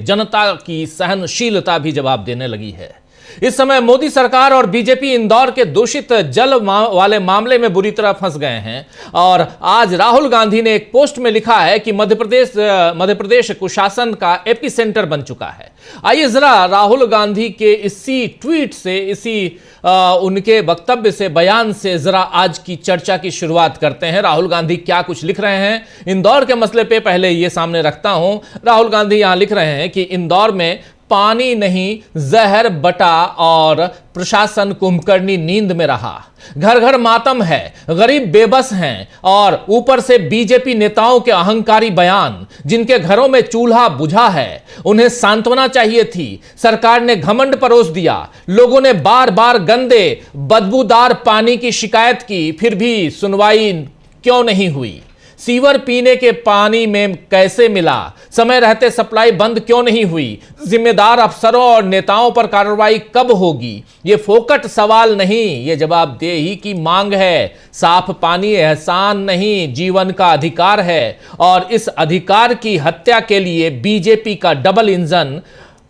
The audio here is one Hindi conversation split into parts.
जनता की सहनशीलता भी जवाब देने लगी है। इस समय मोदी सरकार और बीजेपी इंदौर के दूषित जल वाले मामले में बुरी तरह फंस गए हैं और आज राहुल गांधी ने एक पोस्ट में लिखा है कि मध्य प्रदेश कुशासन का एपी सेंटर बन चुका है। आइए जरा राहुल गांधी के इसी ट्वीट से, उनके वक्तव्य से, बयान से जरा आज की चर्चा की शुरुआत करते हैं। राहुल गांधी क्या कुछ लिख रहे हैं इंदौर के मसले पे पहले ये सामने रखता हूं। राहुल गांधी यहां लिख रहे हैं कि इंदौर में पानी नहीं जहर बटा और प्रशासन कुंभकर्णी नींद में रहा। घर घर मातम है, गरीब बेबस हैं और ऊपर से बीजेपी नेताओं के अहंकारी बयान। जिनके घरों में चूल्हा बुझा है उन्हें सांत्वना चाहिए थी, सरकार ने घमंड परोस दिया। लोगों ने बार बार गंदे बदबूदार पानी की शिकायत की, फिर भी सुनवाई क्यों नहीं हुई? सीवर पीने के पानी में कैसे मिला? समय रहते सप्लाई बंद क्यों नहीं हुई? जिम्मेदार अफसरों और नेताओं पर कार्रवाई कब होगी? ये फोकट सवाल नहीं, ये जवाबदेही की मांग है। साफ पानी एहसान नहीं, जीवन का अधिकार है और इस अधिकार की हत्या के लिए बीजेपी का डबल इंजन,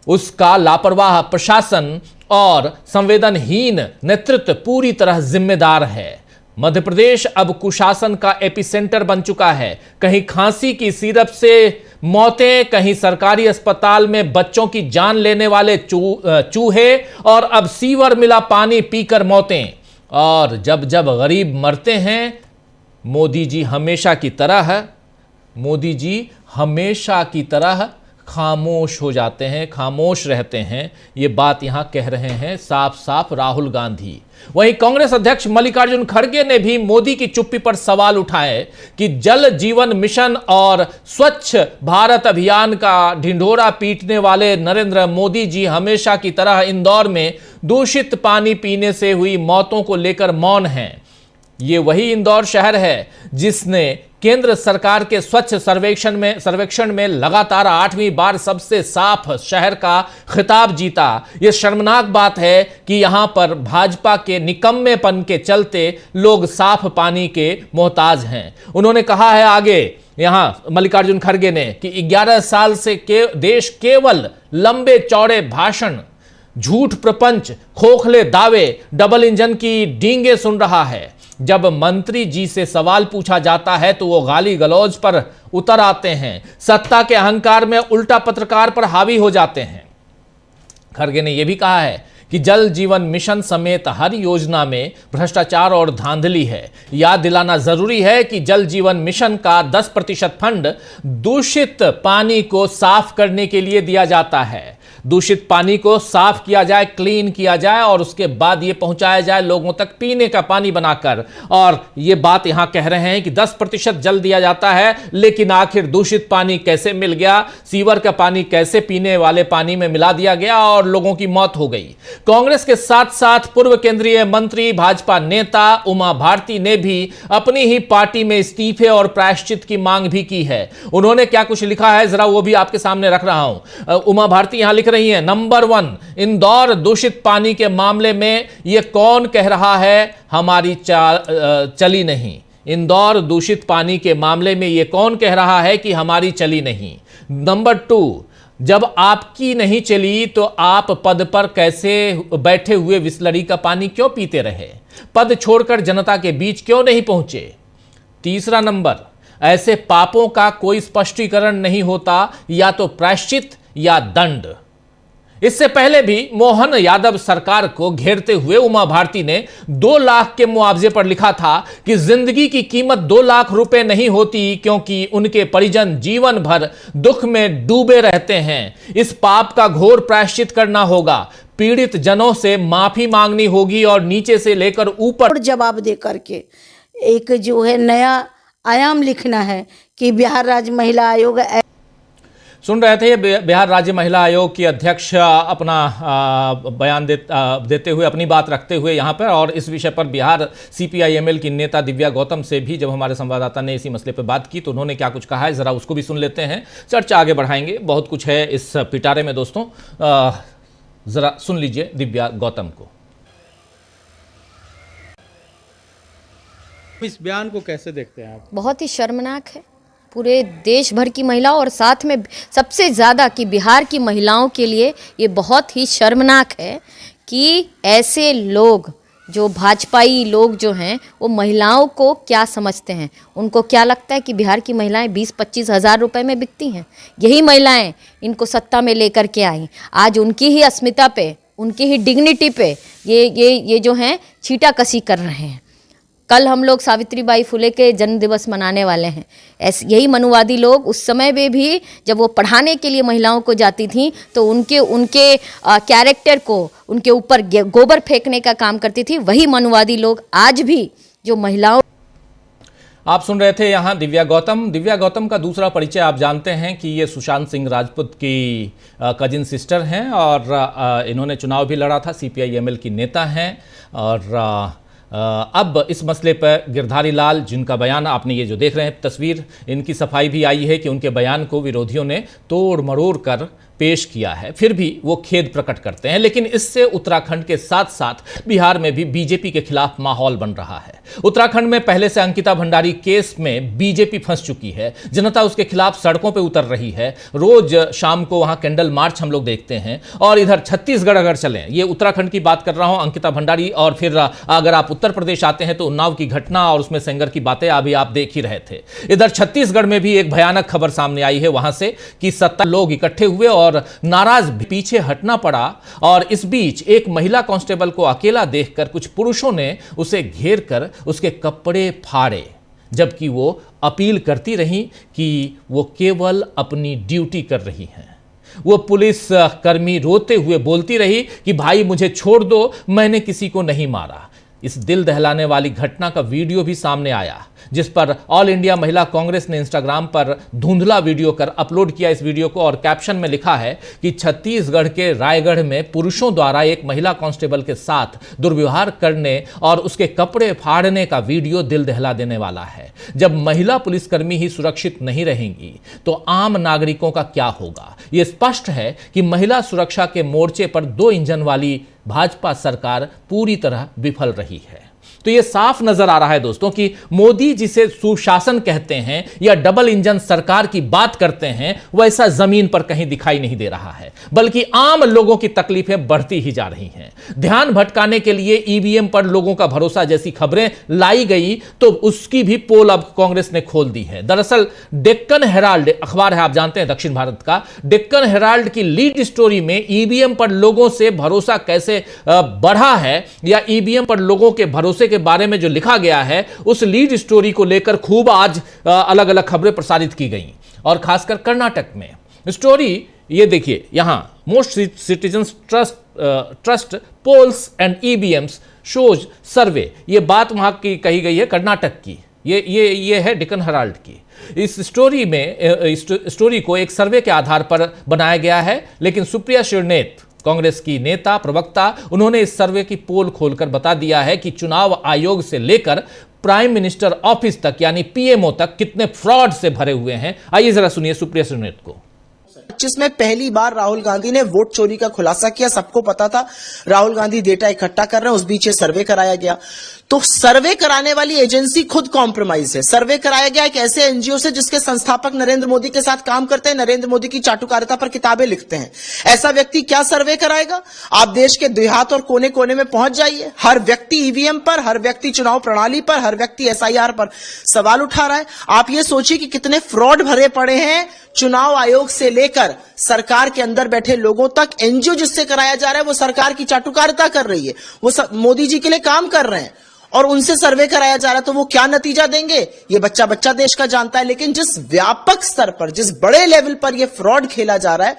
उसका लापरवाह प्रशासन और संवेदनहीन नेतृत्व पूरी तरह जिम्मेदार है। मध्य प्रदेश अब कुशासन का एपिसेंटर बन चुका है। कहीं खांसी की सिरप से मौतें, कहीं सरकारी अस्पताल में बच्चों की जान लेने वाले चूहे और अब सीवर मिला पानी पीकर मौतें। और जब जब गरीब मरते हैं मोदी जी हमेशा की तरह खामोश हो जाते हैं, खामोश रहते हैं। ये बात यहां कह रहे हैं साफ साफ राहुल गांधी। वहीं कांग्रेस अध्यक्ष मल्लिकार्जुन खड़गे ने भी मोदी की चुप्पी पर सवाल उठाए कि जल जीवन मिशन और स्वच्छ भारत अभियान का ढिंढोरा पीटने वाले नरेंद्र मोदी जी हमेशा की तरह इंदौर में दूषित पानी पीने से हुई मौतों को लेकर मौन हैं। ये वही इंदौर शहर है जिसने केंद्र सरकार के स्वच्छ सर्वेक्षण में लगातार 8वीं बार सबसे साफ शहर का खिताब जीता। यह शर्मनाक बात है कि यहां पर भाजपा के निकम्मेपन के चलते लोग साफ पानी के मोहताज हैं। उन्होंने कहा है आगे यहां मल्लिकार्जुन खड़गे ने कि 11 साल से देश केवल लंबे चौड़े भाषण, झूठ प्रपंच, खोखले दावे, डबल इंजन की डींगे सुन रहा है। जब मंत्री जी से सवाल पूछा जाता है तो वो गाली गलौज पर उतर आते हैं, सत्ता के अहंकार में उल्टा पत्रकार पर हावी हो जाते हैं। खड़गे ने यह भी कहा है कि जल जीवन मिशन समेत हर योजना में भ्रष्टाचार और धांधली है। याद दिलाना जरूरी है कि जल जीवन मिशन का 10% फंड दूषित पानी को साफ करने के लिए दिया जाता है। दूषित पानी को साफ किया जाए, क्लीन किया जाए और उसके बाद यह पहुंचाया जाए लोगों तक पीने का पानी बनाकर। और यह बात यहां कह रहे हैं कि 10% जल दिया जाता है, लेकिन आखिर दूषित पानी कैसे मिल गया? सीवर का पानी कैसे पीने वाले पानी में मिला दिया गया और लोगों की मौत हो गई? कांग्रेस के साथ साथ पूर्व केंद्रीय मंत्री भाजपा नेता उमा भारती ने भी अपनी ही पार्टी में इस्तीफे और प्रायश्चित की मांग भी की है। उन्होंने क्या कुछ लिखा है जरा वो भी आपके सामने रख रहा हूं। उमा भारती यहां लिख रही है, नंबर 1, इंदौर दूषित पानी के मामले में यह कौन कह रहा है हमारी चली नहीं? इंदौर दूषित पानी के मामले में यह कौन कह रहा है कि हमारी चली नहीं? नंबर 2, जब आपकी नहीं चली तो आप पद पर कैसे बैठे हुए बिसलरी का पानी क्यों पीते रहे? पद छोड़कर जनता के बीच क्यों नहीं पहुंचे? तीसरा नंबर, ऐसे पापों का कोई स्पष्टीकरण नहीं होता, या तो प्रायश्चित या दंड। इससे पहले भी मोहन यादव सरकार को घेरते हुए उमा भारती ने 2 लाख के मुआवजे पर लिखा था कि जिंदगी की कीमत 2 लाख रुपए नहीं होती, क्योंकि उनके परिजन जीवन भर दुख में डूबे रहते हैं। इस पाप का घोर प्रायश्चित करना होगा, पीड़ित जनों से माफी मांगनी होगी और नीचे से लेकर ऊपर जवाब दे करके एक जो है नया आयाम लिखना है कि बिहार राज्य महिला आयोग। सुन रहे थे बिहार राज्य महिला आयोग की अध्यक्ष अपना बयान देते हुए, अपनी बात रखते हुए यहाँ पर। और इस विषय पर बिहार CPI-ML की नेता दिव्या गौतम से भी जब हमारे संवाददाता ने इसी मसले पर बात की तो उन्होंने क्या कुछ कहा है जरा उसको भी सुन लेते हैं। चर्चा आगे बढ़ाएंगे, बहुत कुछ है इस पिटारे में दोस्तों। जरा सुन लीजिए दिव्या गौतम को। इस बयान को कैसे देखते हैं आप? बहुत ही शर्मनाक है। पूरे देश भर की महिलाओं और साथ में सबसे ज़्यादा कि बिहार की महिलाओं के लिए ये बहुत ही शर्मनाक है कि ऐसे लोग जो भाजपाई लोग जो हैं वो महिलाओं को क्या समझते हैं। उनको क्या लगता है कि बिहार की महिलाएं 20-25 हज़ार रुपए में बिकती हैं। यही महिलाएं इनको सत्ता में लेकर के आई, आज उनकी ही अस्मिता पे, उनकी ही डिग्निटी पे ये जो हैं छींटाकशी कर रहे हैं। कल हम लोग सावित्रीबाई फुले के जन्म दिवस मनाने वाले हैं। ऐसे यही मनुवादी लोग उस समय में भी जब वो पढ़ाने के लिए महिलाओं को जाती थी तो उनके कैरेक्टर को उनके ऊपर गोबर फेंकने का काम करती थी। वही मनुवादी लोग आज भी जो महिलाओं। आप सुन रहे थे यहाँ दिव्या गौतम का दूसरा परिचय आप जानते हैं कि ये सुशांत सिंह राजपूत की कजिन सिस्टर हैं और इन्होंने चुनाव भी लड़ा था, CPI-ML की नेता हैं और अब इस मसले पर गिरधारी लाल, जिनका बयान आपने ये जो देख रहे हैं तस्वीर, इनकी सफाई भी आई है कि उनके बयान को विरोधियों ने तोड़ मरोड़ कर पेश किया है, फिर भी वो खेद प्रकट करते हैं। लेकिन इससे उत्तराखंड के साथ साथ बिहार में भी बीजेपी के खिलाफ माहौल बन रहा है। उत्तराखंड में पहले से अंकिता भंडारी केस में बीजेपी फंस चुकी है, जनता उसके खिलाफ सड़कों पर उतर रही है। रोज शाम को वहां कैंडल मार्च हम लोग देखते हैं। और इधर छत्तीसगढ़ अगर चलें, ये उत्तराखंड की बात कर रहा हूं, अंकिता भंडारी, और फिर अगर आप उत्तर प्रदेश आते हैं तो उन्नाव की घटना और उसमें सेंगर की बातें अभी आप देख ही रहे थे। इधर छत्तीसगढ़ में भी एक भयानक खबर सामने आई है वहां से कि 70 लोग इकट्ठे हुए और नाराज पीछे हटना पड़ा। और इस बीच एक महिला कांस्टेबल को अकेला देखकर कुछ पुरुषों ने उसे घेर कर उसके कपड़े फाड़े, जबकि वो अपील करती रही कि वो केवल अपनी ड्यूटी कर रही हैं। वो पुलिस कर्मी रोते हुए बोलती रही कि भाई मुझे छोड़ दो, मैंने किसी को नहीं मारा। इस दिल दहलाने वाली घटना का वीडियो भी सामने आया, जिस पर ऑल इंडिया महिला कांग्रेस ने इंस्टाग्राम पर धुंधला वीडियो कर अपलोड किया इस वीडियो को और कैप्शन में लिखा है कि छत्तीसगढ़ के रायगढ़ में पुरुषों द्वारा एक महिला कांस्टेबल के साथ दुर्व्यवहार करने और उसके कपड़े फाड़ने का वीडियो दिल दहला देने वाला है। जब महिला पुलिसकर्मी ही सुरक्षित नहीं रहेंगी तो आम नागरिकों का क्या होगा। यह स्पष्ट है कि महिला सुरक्षा के मोर्चे पर 2 इंजन वाली भाजपा सरकार पूरी तरह विफल रही है। तो यह साफ नजर आ रहा है दोस्तों कि मोदी जिसे सुशासन कहते हैं या डबल इंजन सरकार की बात करते हैं, वैसा जमीन पर कहीं दिखाई नहीं दे रहा है, बल्कि आम लोगों की तकलीफें बढ़ती ही जा रही हैं। ध्यान भटकाने के लिए ईवीएम पर लोगों का भरोसा जैसी खबरें लाई गई तो उसकी भी पोल अब कांग्रेस ने खोल दी है। दरअसल डेक्कन हेराल्ड अखबार है, आप जानते हैं दक्षिण भारत का, डेक्कन हेराल्ड की लीड स्टोरी में ईवीएम पर लोगों से भरोसा कैसे बढ़ा है या ईवीएम पर लोगों के भरोसे के बारे में जो लिखा गया है, उस लीड स्टोरी को लेकर खूब आज अलग अलग खबरें प्रसारित की गई। और खासकर कर्नाटक में स्टोरी ये देखिए, यहां most citizens trust polls and EVMs shows survey, ये बात वहां की कही गई है कर्नाटक की। ये है डेक्कन हेराल्ड की। इस स्टोरी को एक सर्वे के आधार पर बनाया गया है, लेकिन सुप्रिया श्रीनेत कांग्रेस की नेता प्रवक्ता, उन्होंने इस सर्वे की पोल खोलकर बता दिया है कि चुनाव आयोग से लेकर प्राइम मिनिस्टर ऑफिस तक यानी पीएमओ तक कितने फ्रॉड से भरे हुए हैं। आइए जरा सुनिए सुप्रिया श्रीनेत को। 2025 में पहली बार राहुल गांधी ने वोट चोरी का खुलासा किया। सबको पता था राहुल गांधी डेटा इकट्ठा कर रहे हैं, उस बीच ये सर्वे कराया गया। तो सर्वे कराने वाली एजेंसी खुद कॉम्प्रोमाइज है। सर्वे कराया गया एक ऐसे एनजीओ से जिसके संस्थापक नरेंद्र मोदी के साथ काम करते हैं, नरेंद्र मोदी की चाटुकारिता पर किताबें लिखते हैं। ऐसा व्यक्ति क्या सर्वे कराएगा? आप देश के देहात और कोने कोने में पहुंच जाइए, हर व्यक्ति ईवीएम पर, हर व्यक्ति चुनाव प्रणाली पर, हर व्यक्ति एसआईआर पर सवाल उठा रहा है। आप ये सोचिए कि कितने फ्रॉड भरे पड़े हैं चुनाव आयोग से लेकर सरकार के अंदर बैठे लोगों तक। एनजीओ जिससे कराया जा रहा है वो सरकार की चाटुकारिता कर रही है, वो मोदी जी के लिए काम कर रहे हैं और उनसे सर्वे कराया जा रहा है। तो वो क्या नतीजा देंगे ये बच्चा बच्चा देश का जानता है। लेकिन जिस व्यापक स्तर पर, जिस बड़े लेवल पर यह फ्रॉड खेला जा रहा है,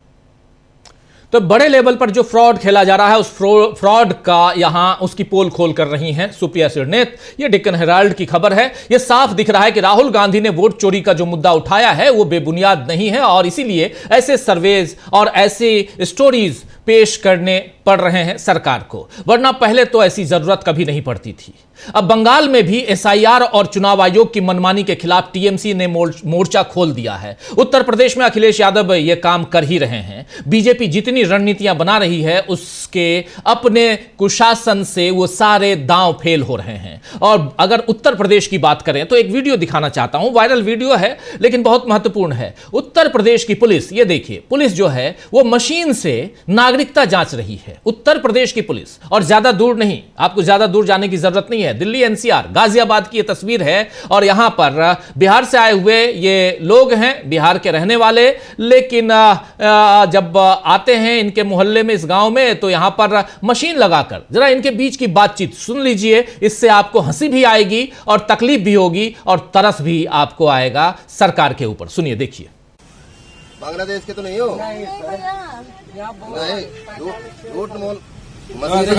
तो बड़े लेवल पर जो फ्रॉड खेला जा रहा है, उस फ्रॉड का यहां उसकी पोल खोल कर रही हैं सुप्रिया श्रीनेत। ये डेक्कन हेराल्ड की खबर है। यह साफ दिख रहा है कि राहुल गांधी ने वोट चोरी का जो मुद्दा उठाया है वो बेबुनियाद नहीं है और इसीलिए ऐसे सर्वेज और ऐसी स्टोरीज पेश करने पड़ रहे हैं सरकार को, वरना पहले तो ऐसी जरूरत कभी नहीं पड़ती थी। अब बंगाल में भी एसआईआर और चुनाव आयोग की मनमानी के खिलाफ टीएमसी ने मोर्चा खोल दिया है। उत्तर प्रदेश में अखिलेश यादव ये काम कर ही रहे हैं। बीजेपी जितनी रणनीतियां बना रही है उसके अपने कुशासन से वो सारे दांव फेल हो रहे हैं। और अगर उत्तर प्रदेश की बात करें तो एक वीडियो दिखाना चाहता हूं, वायरल वीडियो है लेकिन बहुत महत्वपूर्ण है। उत्तर प्रदेश की पुलिस, ये देखिए, पुलिस जो है वो मशीन से नागरिकता जांच रही है। उत्तर प्रदेश की पुलिस, और ज्यादा दूर नहीं, आपको ज्यादा दूर जाने की जरूरत नहीं है। दिल्ली एनसीआर गाजियाबाद की यह तस्वीर है और यहां पर बिहार से आए हुए ये लोग हैं, बिहार के रहने वाले, लेकिन जब आते हैं इनके मोहल्ले में, इस गांव में, तो यहां पर मशीन लगाकर जरा इनके बीच की बातचीत सुन लीजिए। इससे आपको हंसी भी आएगी और तकलीफ भी होगी और तरस भी आपको आएगा सरकार के ऊपर। सुनिए, देखिए। बांग्लादेश के तो नहीं हो? नहीं, झूठ मोल। मशीन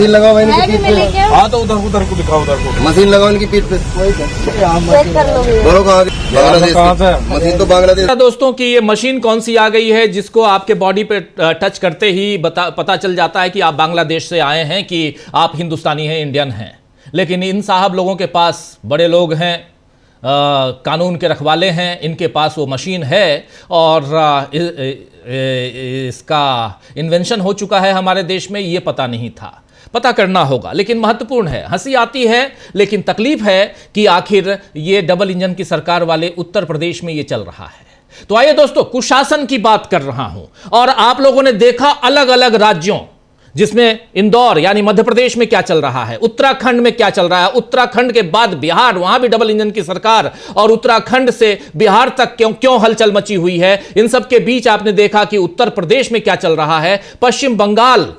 लगाओ भाई इनकी पीठ पे। हाँ तो उधर को दिखाओ, उधर को मशीन लगाओ इनकी पीठ पे। बोलो बांग्लादेश मशीन तो बांग्लादेश। दोस्तों की ये मशीन कौन सी आ गई है जिसको आपके बॉडी पे टच करते ही पता चल जाता है कि आप बांग्लादेश से आए हैं, कि आप हिंदुस्तानी हैं, इंडियन हैं। लेकिन इन साहब लोगों के पास, बड़े लोग हैं, कानून के रखवाले हैं, इनके पास वो मशीन है और इसका इन्वेंशन हो चुका है हमारे देश में, ये पता नहीं था। पता करना होगा। लेकिन महत्वपूर्ण है, हंसी आती है लेकिन तकलीफ है कि आखिर ये डबल इंजन की सरकार वाले उत्तर प्रदेश में ये चल रहा है। तो आइए दोस्तों, कुशासन की बात कर रहा हूं और आप लोगों ने देखा अलग अलग राज्यों, जिसमें इंदौर यानी मध्य प्रदेश में क्या चल रहा है, उत्तराखंड में क्या चल रहा है, उत्तराखंड के बाद बिहार, वहां भी डबल इंजन की सरकार, और उत्तराखंड से बिहार तक क्यों हलचल मची हुई है। इन सब के बीच आपने देखा कि उत्तर प्रदेश में क्या चल रहा है, पश्चिम बंगाल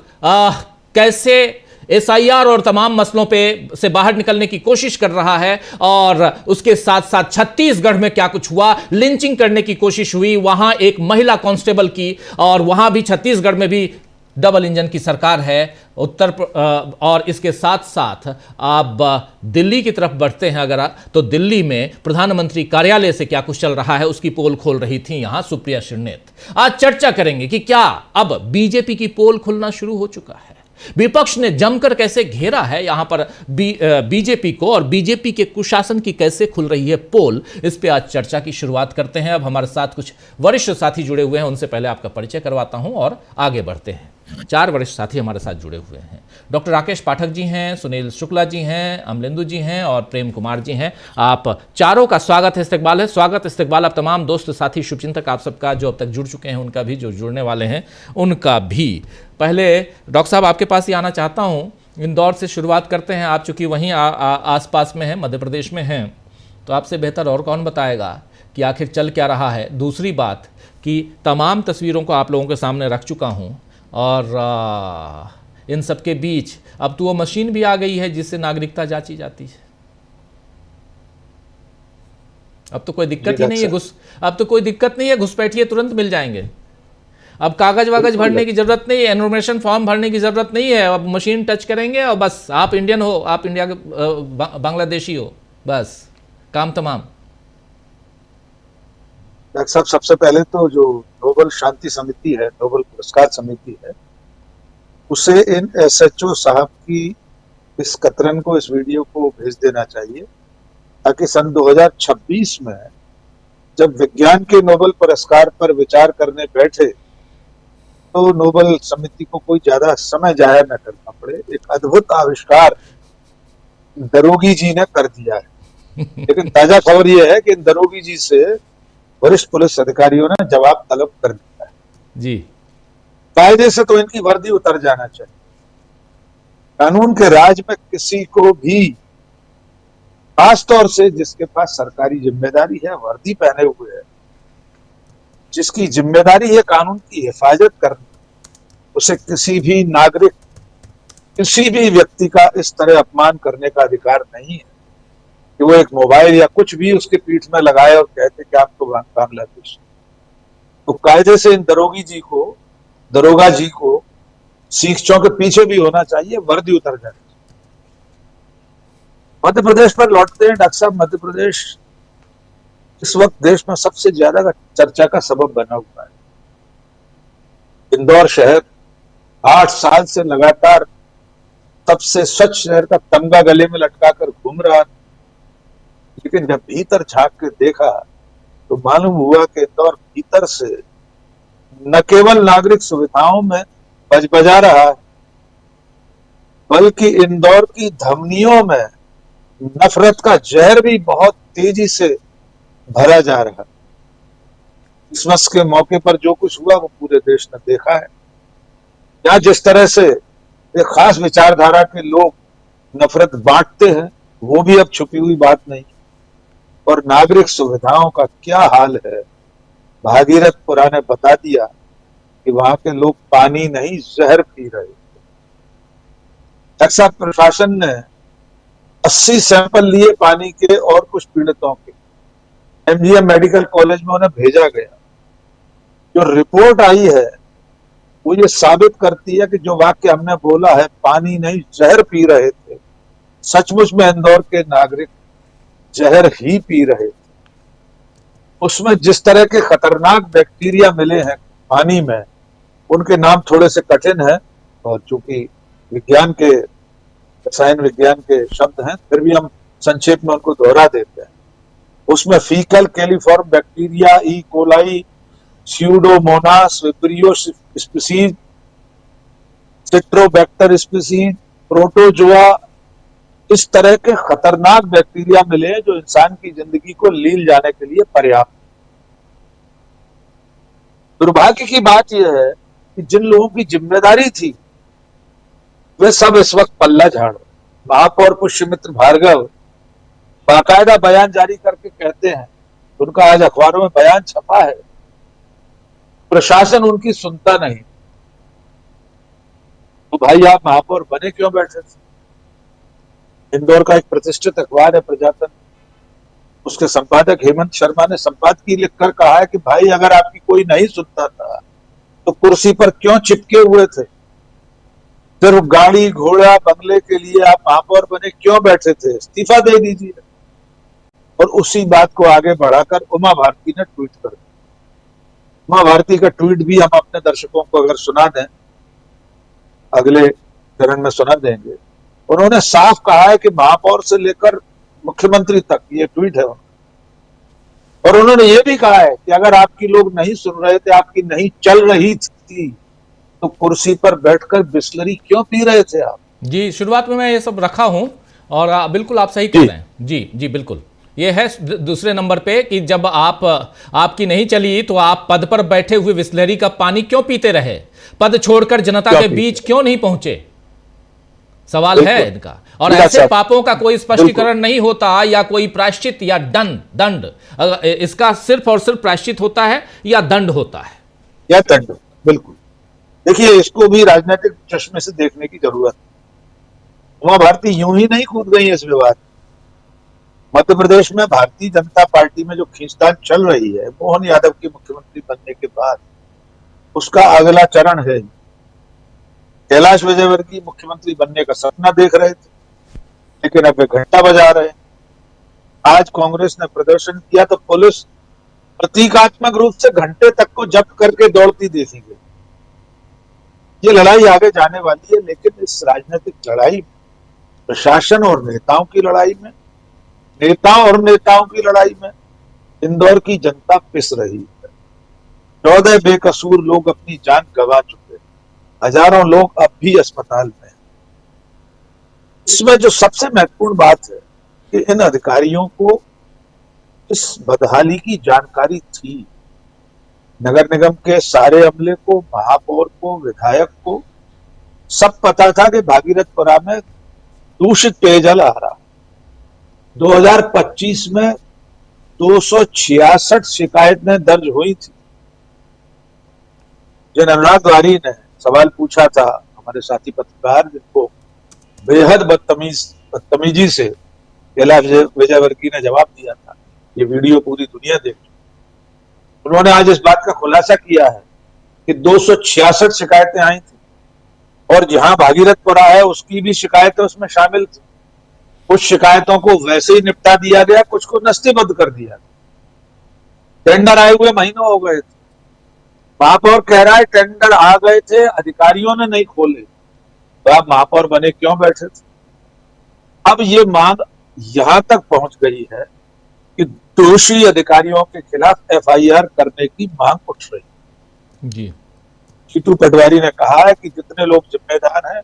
कैसे एसआईआर और तमाम मसलों पे से बाहर निकलने की कोशिश कर रहा है, और उसके साथ साथ छत्तीसगढ़ में क्या कुछ हुआ, लिंचिंग करने की कोशिश हुई वहां एक महिला कांस्टेबल की, और वहां भी छत्तीसगढ़ में भी डबल इंजन की सरकार है। और इसके साथ साथ आप दिल्ली की तरफ बढ़ते हैं अगर तो दिल्ली में प्रधानमंत्री कार्यालय से क्या कुछ चल रहा है उसकी पोल खोल रही थी यहां सुप्रिया श्रीनेत। आज चर्चा करेंगे कि क्या अब बीजेपी की पोल खुलना शुरू हो चुका है, विपक्ष ने जमकर कैसे घेरा है यहां पर बीजेपी को, और बीजेपी के कुशासन की कैसे खुल रही है पोल, इस पे आज चर्चा की शुरुआत करते हैं। अब हमारे साथ कुछ वरिष्ठ साथी जुड़े हुए हैं, उनसे पहले आपका परिचय करवाता हूं और आगे बढ़ते हैं। 4 वरिष्ठ साथी हमारे साथ जुड़े हुए हैं। डॉक्टर राकेश पाठक जी हैं, सुनील शुक्ला जी हैं, अमलेंदु जी हैं और प्रेम कुमार जी हैं। आप चारों का स्वागत है, स्वागत इस्तकबाल आप तमाम दोस्त साथी शुभचिंतक आप सबका, जो अब तक जुड़ चुके हैं उनका भी, जो जुड़ने वाले हैं उनका भी। पहले डॉक्टर साहब आपके पास ही आना चाहता हूं, इंदौर से शुरुआत करते हैं। आप चूंकि वहीं आसपास में हैं, मध्य प्रदेश में हैं, तो आपसे बेहतर और कौन बताएगा कि आखिर चल क्या रहा है। दूसरी बात कि तमाम तस्वीरों को आप लोगों के सामने रख चुका हूं, और इन सब के बीच अब तो वो मशीन भी आ गई है जिससे नागरिकता जांची जाती है। अब तो कोई दिक्कत ही नहीं है, अब तो कोई दिक्कत नहीं है, घुसपैठिए तुरंत मिल जाएंगे। अब कागज वागज भरने की जरूरत नहीं है, एनरोमेशन फॉर्म भरने की जरूरत नहीं है। अब मशीन टच करेंगे और बस आप इंडियन हो, आप इंडिया के बांग्लादेशी हो, बस काम तमाम। डॉक्टर साहब, सबसे पहले तो जो नोबेल शांति समिति है, नोबेल पुरस्कार समिति है, उसे इन एसएचओ साहब की इस कतरन को, इस वीडियो को भेज देना चाहिए, ताकि सन 2026 में जब विज्ञान के नोबेल पुरस्कार पर विचार करने बैठे तो नोबेल समिति को कोई ज्यादा समय जाया न करना पड़े। एक अद्भुत आविष्कार दरोगी जी ने कर दिया है। लेकिन ताजा खबर यह है कि इन दरोगी जी से वरिष्ठ पुलिस अधिकारियों ने जवाब तलब कर दिया है जी। कायदे से तो इनकी वर्दी उतर जाना चाहिए। कानून के राज में किसी को भी, खासतौर से जिसके पास सरकारी जिम्मेदारी है, वर्दी पहने हुए है, जिसकी जिम्मेदारी है कानून की हिफाजत करनी, उसे किसी भी नागरिक, किसी भी व्यक्ति का इस तरह अपमान करने का अधिकार नहीं है कि वो एक मोबाइल या कुछ भी उसके पीठ में लगाए और कहते कि आप तो बांग्लादेश। तो कायदे से इन दरोगा जी को सीखचों के पीछे भी होना चाहिए, वर्दी उतर जानी चाहिए। मध्य प्रदेश पर लौटते हैं डॉक्टर साहब। मध्य प्रदेश इस वक्त देश में सबसे ज्यादा चर्चा का सबब बना हुआ है। इंदौर शहर 8 साल से लगातार सबसे स्वच्छ शहर का तमगा गले में लटका कर घूम रहा था। लेकिन जब भीतर झांक के देखा तो मालूम हुआ कि इंदौर भीतर से न केवल नागरिक सुविधाओं में बजबजा रहा है, बल्कि इंदौर की धमनियों में नफरत का जहर भी बहुत तेजी से भरा जा रहा है। क्रिसमस के मौके पर जो कुछ हुआ वो पूरे देश ने देखा है। यहाँ जिस तरह से एक खास विचारधारा के लोग नफरत बांटते हैं वो भी अब छुपी हुई बात नहीं। और नागरिक सुविधाओं का क्या हाल है, भागीरथपुरा ने बता दिया कि वहां के लोग पानी नहीं जहर पी रहे थे। टक्सा प्रशासन ने 80 सैंपल लिए पानी के और कुछ पीड़ितों के, एमजीएम मेडिकल कॉलेज में उन्हें भेजा गया। जो रिपोर्ट आई है वो ये साबित करती है कि जो वाक्य हमने बोला है, पानी नहीं जहर पी रहे थे, सचमुच में इंदौर के नागरिक जहर ही पी रहे थे। उसमें जिस तरह के खतरनाक बैक्टीरिया मिले हैं पानी में, उनके नाम थोड़े से कठिन है और चूंकि विज्ञान के, रसायन विज्ञान के शब्द हैं, फिर भी हम संक्षेप में उनको दोहरा देते हैं। उसमें faecal coliform bacteria, E coli, Pseudomonas, Vibrio species, Citrobacter species, protozoa, इस तरह के खतरनाक बैक्टीरिया मिले हैं जो इंसान की जिंदगी को लील जाने के लिए पर्याप्त। दुर्भाग्य की बात यह है कि जिन लोगों की जिम्मेदारी थी वे सब इस वक्त पल्ला झाड़ रहे। महापौर पुष्यमित्र भार्गव बाकायदा बयान जारी करके कहते हैं, उनका आज अखबारों में बयान छपा है, प्रशासन उनकी सुनता नहीं। तो भाई आप महापौर बने क्यों बैठे थे? इंदौर का एक प्रतिष्ठित अखबार है प्रजातंत्र, उसके संपादक हेमंत शर्मा ने संपादकीय लिखकर कहा है कि भाई अगर आपकी कोई नहीं सुनता था तो कुर्सी पर क्यों चिपके हुए थे? सिर्फ गाड़ी घोड़ा बंगले के लिए आप महापौर बने क्यों बैठे थे? इस्तीफा दे दीजिए। और उसी बात को आगे बढ़ाकर उमा भारती ने ट्वीट कर दिया। उमा भारती का ट्वीट भी हम अपने दर्शकों को अगर सुना दें, अगले चरण में सुना देंगे। उन्होंने साफ कहा है कि महापौर से लेकर मुख्यमंत्री तक, ये ट्वीट है उनका। और उन्होंने ये भी कहा है कि अगर आपकी लोग नहीं सुन रहे थे, आपकी नहीं चल रही थी, तो कुर्सी पर बैठकर बिस्लरी क्यों पी रहे थे आप? जी, शुरुआत में मैं ये सब रखा हूं और बिल्कुल आप सही कह रहे हैं। जी जी बिल्कुल, ये है दूसरे नंबर पे कि जब आपकी नहीं चली तो आप पद पर बैठे हुए बिस्लरी का पानी क्यों पीते रहे? पद छोड़कर जनता के बीच क्यों नहीं पहुंचे? सवाल है इनका। और ऐसे पापों का कोई स्पष्टीकरण नहीं होता या कोई प्रायश्चित या दंड, इसका सिर्फ और सिर्फ प्रायश्चित होता है या दंड होता है? या दंड, बिल्कुल। देखिए, इसको भी राजनीतिक चश्मे से देखने की जरूरत है। उमा भारती यूं ही नहीं कूद गई इस विवाद। मध्य प्रदेश में भारतीय जनता पार्टी में जो खींचतान चल रही है, मोहन यादव के मुख्यमंत्री बनने के बाद उसका अगला चरण है। कैलाश विजयवर्गीय मुख्यमंत्री बनने का सपना देख रहे थे, लेकिन अब वे घंटा बजा रहे हैं। आज कांग्रेस ने प्रदर्शन किया तो पुलिस प्रतीकात्मक रूप से घंटे तक को जब्त करके दौड़ती देखी गई। ये लड़ाई आगे जाने वाली है, लेकिन इस राजनीतिक लड़ाई में, प्रशासन और नेताओं की लड़ाई में, नेताओं और नेताओं की लड़ाई में इंदौर की जनता पिस रही है। 14 बेकसूर लोग अपनी जान गंवा चुके, हजारों लोग अब भी अस्पताल में हैं। इसमें जो सबसे महत्वपूर्ण बात है कि इन अधिकारियों को इस बदहाली की जानकारी थी। नगर निगम के सारे अमले को, महापौर को, विधायक को सब पता था कि भागीरथपुरा में दूषित पेयजल आ रहा। 2025 में 266 शिकायतें दर्ज हुई थी। जिन अनुराग द्वारी ने सवाल पूछा था, हमारे साथी पत्रकार, जिनको बेहद बदतमीजी से कैलाश विजयवर्गीय ने जवाब दिया था, ये वीडियो पूरी दुनिया देख चुकी। उन्होंने आज इस बात का खुलासा किया है कि 266 शिकायतें आई थी और जहां भागीरथपुरा है उसकी भी शिकायतें उसमें शामिल थी। कुछ शिकायतों को वैसे ही निपटा दिया गया, कुछ को नस्तीबद्ध कर दिया। टेंडर आए हुए महीनों हो गए थे, महापौर कह रहा है टेंडर आ गए थे, अधिकारियों ने नहीं खोले, तो आप महापौर बने क्यों बैठे थे? अब ये मांग यहां तक पहुंच गई है कि दोषी अधिकारियों के खिलाफ एफआईआर करने की मांग उठ रही है। जी, शीतू पटवारी ने कहा है कि जितने लोग जिम्मेदार हैं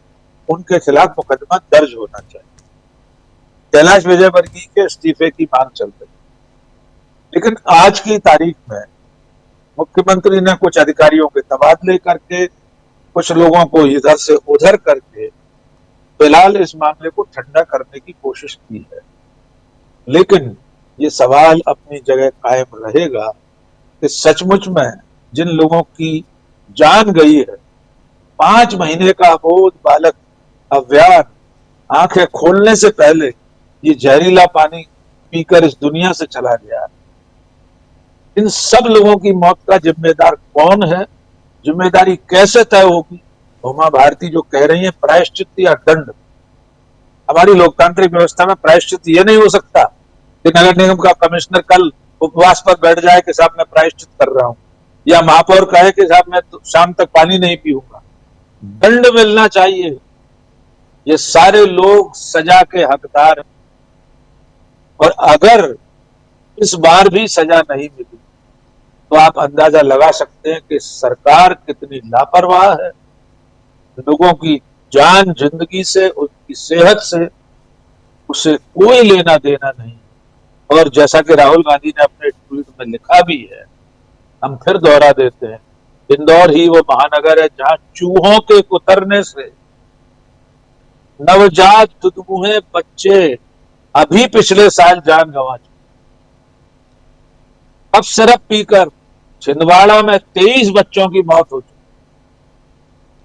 उनके खिलाफ मुकदमा दर्ज होना चाहिए। कैलाश विजयवर्गीय के इस्तीफे की मांग चल रही, लेकिन आज की तारीख में मुख्यमंत्री ने कुछ अधिकारियों के तबादले करके, कुछ लोगों को इधर से उधर करके फिलहाल इस मामले को ठंडा करने की कोशिश की है। लेकिन ये सवाल अपनी जगह कायम रहेगा कि सचमुच में जिन लोगों की जान गई है, 5 महीने का अबोध बालक अव्यान आंखें खोलने से पहले ये जहरीला पानी पीकर इस दुनिया से चला गया, इन सब लोगों की मौत का जिम्मेदार कौन है, जिम्मेदारी कैसे तय होगी? उमा भारती जो कह रही है प्रायश्चित या दंड, हमारी लोकतांत्रिक व्यवस्था में प्रायश्चित ये नहीं हो सकता कि नगर निगम का कमिश्नर कल उपवास पर बैठ जाए कि साहब मैं प्रायश्चित कर रहा हूं, या महापौर कहे कि साहब मैं तो शाम तक पानी नहीं पीऊंगा। दंड मिलना चाहिए। ये सारे लोग सजा के हकदार हैं, और अगर इस बार भी सजा नहीं मिली तो आप अंदाजा लगा सकते हैं कि सरकार कितनी लापरवाह है। लोगों की जान, जिंदगी से, उनकी सेहत से उसे कोई लेना देना नहीं। और जैसा कि राहुल गांधी ने अपने ट्वीट में लिखा भी है, हम फिर दोहरा देते हैं, इंदौर ही वो महानगर है जहां चूहों के कुतरने से नवजात दुधमुहे बच्चे अभी पिछले साल जान गंवा चुके। अब सिरप पीकर छिंदवाड़ा में 23 बच्चों की मौत हो चुकी।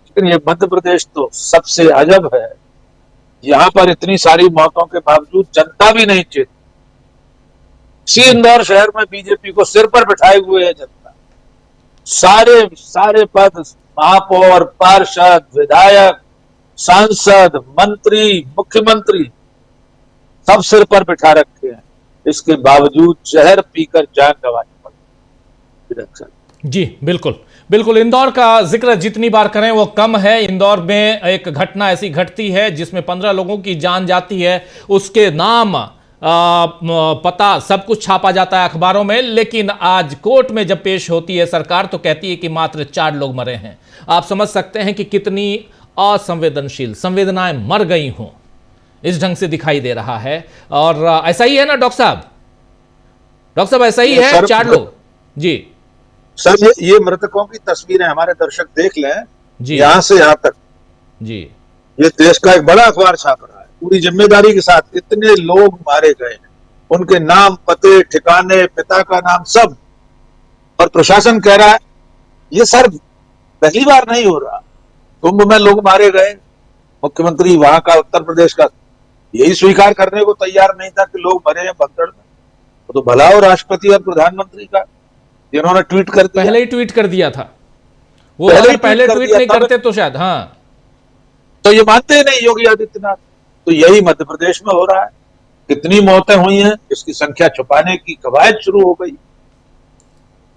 लेकिन ये मध्य प्रदेश तो सबसे अजब है, यहां पर इतनी सारी मौतों के बावजूद जनता भी नहीं चेती। इसी इंदौर शहर में बीजेपी को सिर पर बिठाए हुए है जनता। सारे पद, महापौर, पार्षद, विधायक, सांसद, मंत्री, मुख्यमंत्री सब सिर पर बिठा रखे हैं। इसके बावजूद जहर पीकर जान गंवानी पड़ी। जी बिल्कुल बिल्कुल, इंदौर का जिक्र जितनी बार करें वो कम है। इंदौर में एक घटना ऐसी घटती है जिसमें 15 लोगों की जान जाती है, उसके नाम पता सब कुछ छापा जाता है अखबारों में, लेकिन आज कोर्ट में जब पेश होती है सरकार तो कहती है कि मात्र 4 लोग मरे हैं। आप समझ सकते हैं कि कितनी असंवेदनशील, संवेदनाएं मर गई हों, इस ढंग से दिखाई दे रहा है। और ऐसा ही है ना डॉक्टर साहब? डॉक्टर साहब ऐसा ही है, 4 लोग। जी सर, ये मृतकों की तस्वीरें हमारे दर्शक देख लें जी, यहां से यहां तक। जी, ये देश का एक बड़ा अखबार छाप रहा है पूरी जिम्मेदारी के साथ। इतने लोग मारे गए हैं, उनके नाम, पते, ठिकाने, पिता का नाम सब, और प्रशासन कह रहा है ये सर पहली बार नहीं हो रहा। कुंभ में लोग मारे गए, मुख्यमंत्री वहां का, उत्तर प्रदेश का, यही स्वीकार करने को तैयार नहीं था कि लोग मरे हैं भगदड़ में। तो भला हो राष्ट्रपति और प्रधानमंत्री का, जिन्होंने ट्वीट कर दिया, पहले ही ट्वीट कर दिया था वो। अगर पहले ट्वीट नहीं करते तो शायद, हाँ, तो ये मानते ही नहीं योगी आदित्यनाथ। तो यही मध्य प्रदेश में हो रहा है। कितनी मौतें हुई हैं इसकी संख्या छुपाने की कवायद शुरू हो गई।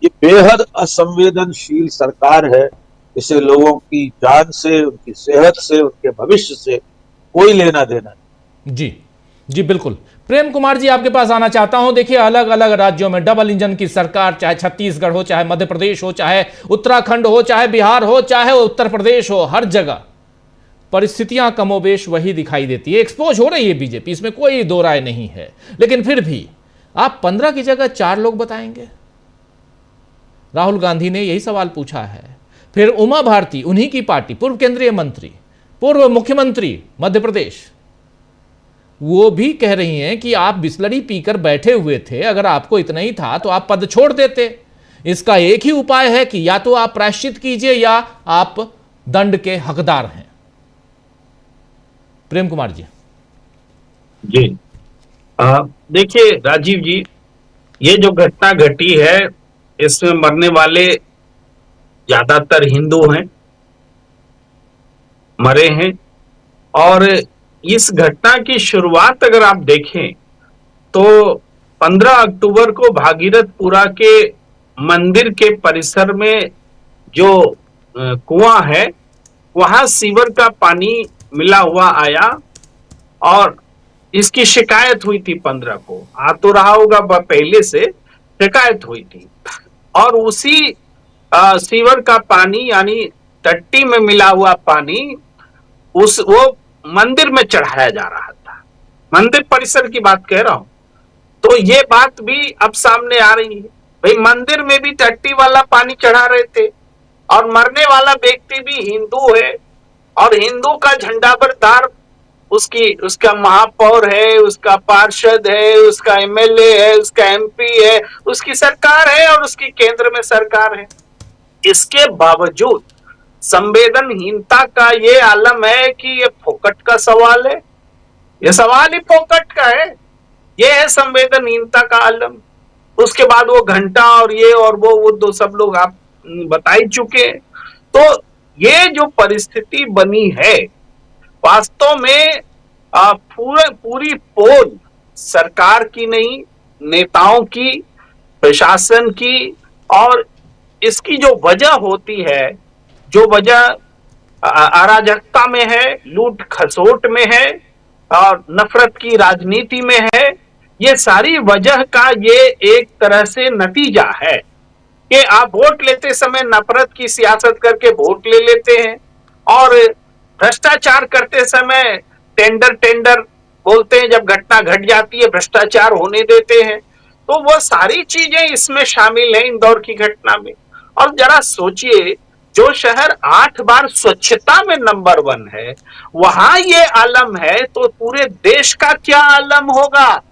ये बेहद असंवेदनशील सरकार है। इसे लोगों की जान से, उनकी सेहत से, उनके भविष्य से कोई लेना देना नहीं। जी जी बिल्कुल। प्रेम कुमार जी, आपके पास आना चाहता हूं। देखिए, अलग अलग राज्यों में डबल इंजन की सरकार, चाहे छत्तीसगढ़ हो, चाहे मध्य प्रदेश हो, चाहे उत्तराखंड हो, चाहे बिहार हो, चाहे उत्तर प्रदेश हो, हर जगह परिस्थितियां कमोबेश वही दिखाई देती है। एक्सपोज हो रही है बीजेपी, इसमें कोई दो राय नहीं है। लेकिन फिर भी आप 15 की जगह 4 लोग बताएंगे? राहुल गांधी ने यही सवाल पूछा है। फिर उमा भारती, उन्हीं की पार्टी, पूर्व केंद्रीय मंत्री, पूर्व मुख्यमंत्री मध्य प्रदेश, वो भी कह रही हैं कि आप बिस्लरी पीकर बैठे हुए थे, अगर आपको इतना ही था तो आप पद छोड़ देते। इसका एक ही उपाय है कि या तो आप प्रायश्चित कीजिए या आप दंड के हकदार हैं। प्रेम कुमार जी। जी देखिए राजीव जी, ये जो घटना घटी है इसमें मरने वाले ज्यादातर हिंदू हैं, मरे हैं। और इस घटना की शुरुआत अगर आप देखें तो 15 अक्टूबर को भागीरथपुरा के मंदिर के परिसर में जो कुआं है वहां सीवर का पानी मिला हुआ आया और इसकी शिकायत हुई थी 15 को, आ तो रहा होगा पहले से शिकायत हुई थी। और उसी सीवर का पानी यानी टट्टी में मिला हुआ पानी वो मंदिर में चढ़ाया जा रहा था, मंदिर परिसर की बात कह रहा हूं। तो ये बात भी अब सामने आ रही है, भाई मंदिर में भी टट्टी वाला पानी चढ़ा रहे थे और मरने वाला व्यक्ति भी हिंदू है और हिंदू का झंडाबरदार उसका महापौर है, उसका पार्षद है, उसका एमएलए है, उसका एमपी है, उसकी सरकार है और उसकी केंद्र में सरकार है। इसके बावजूद संवेदनहीनता का ये आलम है कि ये फोकट का सवाल है, ये सवाल ही फोकट का है, ये है संवेदनहीनता का आलम। उसके बाद वो घंटा और ये और वो तो सब लोग आप बता ही चुके। तो ये जो परिस्थिति बनी है वास्तव में पूरी पोल सरकार की नहीं, नेताओं की, प्रशासन की, और इसकी जो वजह होती है, जो वजह अराजकता में है, लूट खसोट में है और नफरत की राजनीति में है, ये सारी वजह का ये एक तरह से नतीजा है कि आप वोट लेते समय नफरत की सियासत करके वोट ले लेते हैं और भ्रष्टाचार करते समय टेंडर बोलते हैं, जब घटना घट जाती है भ्रष्टाचार होने देते हैं। तो वो सारी चीजें इसमें शामिल है इंदौर की घटना में। और जरा सोचिए, जो शहर 8 बार स्वच्छता में नंबर 1 है वहां ये आलम है, तो पूरे देश का क्या आलम होगा?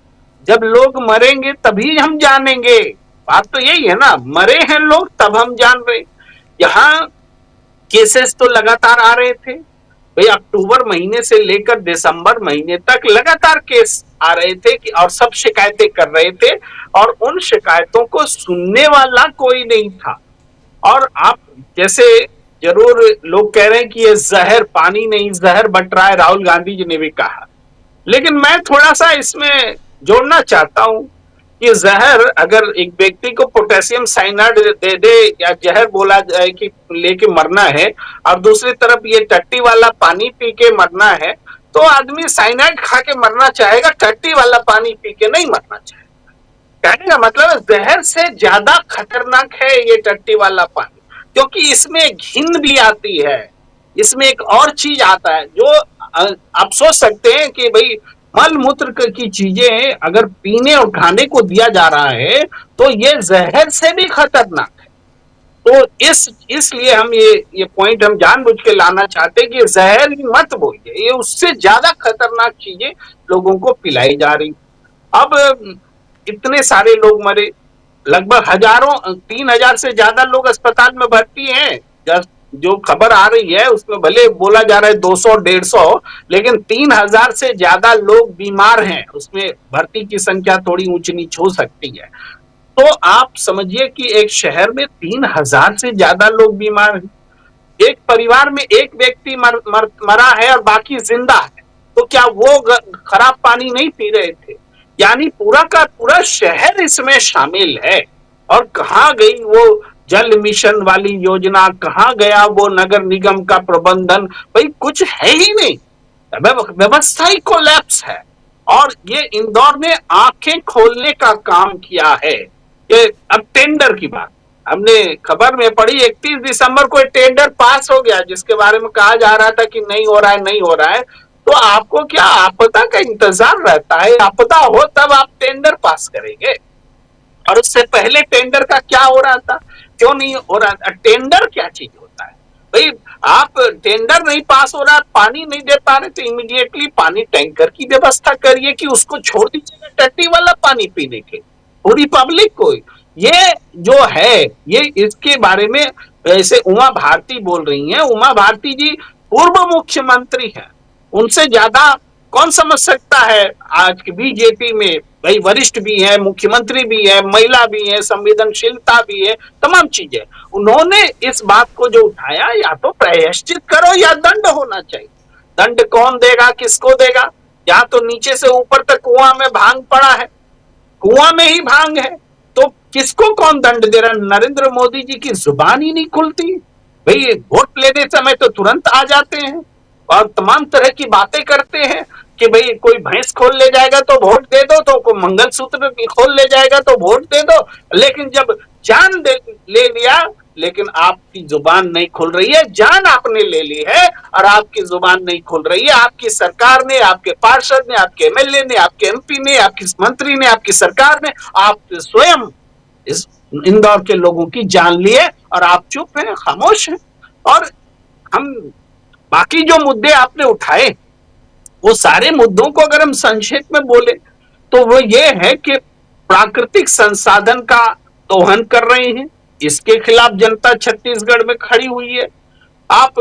जब लोग मरेंगे तभी हम जानेंगे, बात तो यही है ना, मरे हैं लोग तब हम जान रहे। यहाँ केसेस तो लगातार आ रहे थे भाई, अक्टूबर महीने से लेकर दिसंबर महीने तक लगातार केस आ रहे थे कि और सब शिकायतें कर रहे थे और उन शिकायतों को सुनने वाला कोई नहीं था। और आप जैसे जरूर लोग कह रहे हैं कि ये जहर, पानी नहीं जहर बट रहा है, राहुल गांधी जी ने भी कहा, लेकिन मैं थोड़ा सा इसमें जोड़ना चाहता हूं कि जहर अगर एक व्यक्ति को पोटेशियम साइनाइड दे दे या जहर बोला जाए कि लेके मरना है और दूसरी तरफ ये टट्टी वाला पानी पी के मरना है, तो आदमी साइनाइड खा के मरना चाहेगा, टट्टी वाला पानी पी के नहीं मरना चाहेगा। कहने का मतलब जहर से ज्यादा खतरनाक है ये टट्टी वाला पानी, क्योंकि इसमें घिन भी आती है, इसमें एक और चीज आता है जो आप सोच सकते हैं कि भाई मल मूत्र की चीजें अगर पीने और खाने को दिया जा रहा है तो ये जहर से भी खतरनाक है। तो इसलिए हम ये पॉइंट हम जानबूझ के लाना चाहते हैं कि जहर मत बोलिए, ये उससे ज्यादा खतरनाक चीजें लोगों को पिलाई जा रही। अब इतने सारे लोग मरे, लगभग 3000 से ज्यादा लोग अस्पताल में भर्ती हैं। जो खबर आ रही है उसमें भले बोला जा रहा है 200-150, लेकिन 3000 से ज्यादा लोग बीमार हैं, उसमें भर्ती की संख्या थोड़ी ऊंच नीच हो सकती है। तो आप समझिए कि एक शहर में 3000 से ज्यादा लोग बीमार हैं। एक परिवार में एक व्यक्ति मरा है और बाकी जिंदा है, तो क्या वो खराब पानी नहीं पी रहे थे? यानी पूरा का पूरा शहर इसमें शामिल है। और कहाँ गई वो जल मिशन वाली योजना, कहाँ गया वो नगर निगम का प्रबंधन? भाई कुछ है ही नहीं, व्यवस्था ही कोलैप्स है। और ये इंदौर ने आंखें खोलने का काम किया है। ये अब टेंडर की बात हमने खबर में पढ़ी, 31 दिसंबर को टेंडर पास हो गया जिसके बारे में कहा जा रहा था कि नहीं हो रहा है। तो आपको क्या आपदा का इंतजार रहता है? आपदा हो तब आप टेंडर पास करेंगे, और उससे पहले टेंडर का क्या हो रहा था, क्यों नहीं हो रहा था? टेंडर क्या चीज होता है भाई? आप टेंडर नहीं पास हो रहा, पानी नहीं दे पा रहे, तो इमीडिएटली पानी टैंकर की व्यवस्था करिए कि उसको छोड़ दीजिएगा टट्टी वाला पानी पीने के पूरी पब्लिक को। ये जो है ये इसके बारे में ऐसे उमा भारती बोल रही हैं। उमा भारती जी पूर्व मुख्यमंत्री हैं, उनसे ज्यादा कौन समझ सकता है आज की बीजेपी में? भाई वरिष्ठ भी है, मुख्यमंत्री भी है, महिला भी है, संवेदनशीलता भी है, तमाम चीजें। उन्होंने इस बात को जो उठाया, या तो प्रायश्चित करो या दंड होना चाहिए। दंड कौन देगा, किसको देगा? यहाँ तो नीचे से ऊपर तक कुआं में भांग पड़ा है, कुआं में ही भांग है, तो किसको कौन दंड दे रहा? नरेंद्र मोदी जी की जुबान ही नहीं खुलती भाई। वोट लेने समय तो तुरंत आ जाते हैं और तमाम तरह की बातें करते हैं कि भाई कोई भैंस खोल ले जाएगा तो वोट दे दो, तो कोई मंगलसूत्र खोल ले जाएगा तो वोट दे दो। लेकिन जब जान ले लिया, लेकिन आपकी जुबान नहीं खुल रही है। जान आपने ले ली है और आपकी जुबान नहीं खुल रही है। आपकी सरकार ने, आपके पार्षद ने, आपके एमएलए ने, आपके एमपी ने, आपकी मंत्री ने, आपकी सरकार ने, आप स्वयं इस इंदौर के लोगों की जान लिए और आप चुप हैं, खामोश हैं। और हम बाकी जो मुद्दे आपने उठाए, वो सारे मुद्दों को अगर हम संक्षेप में बोले तो वो ये है कि प्राकृतिक संसाधन का दोहन कर रहे हैं, इसके खिलाफ जनता छत्तीसगढ़ में खड़ी हुई है। आप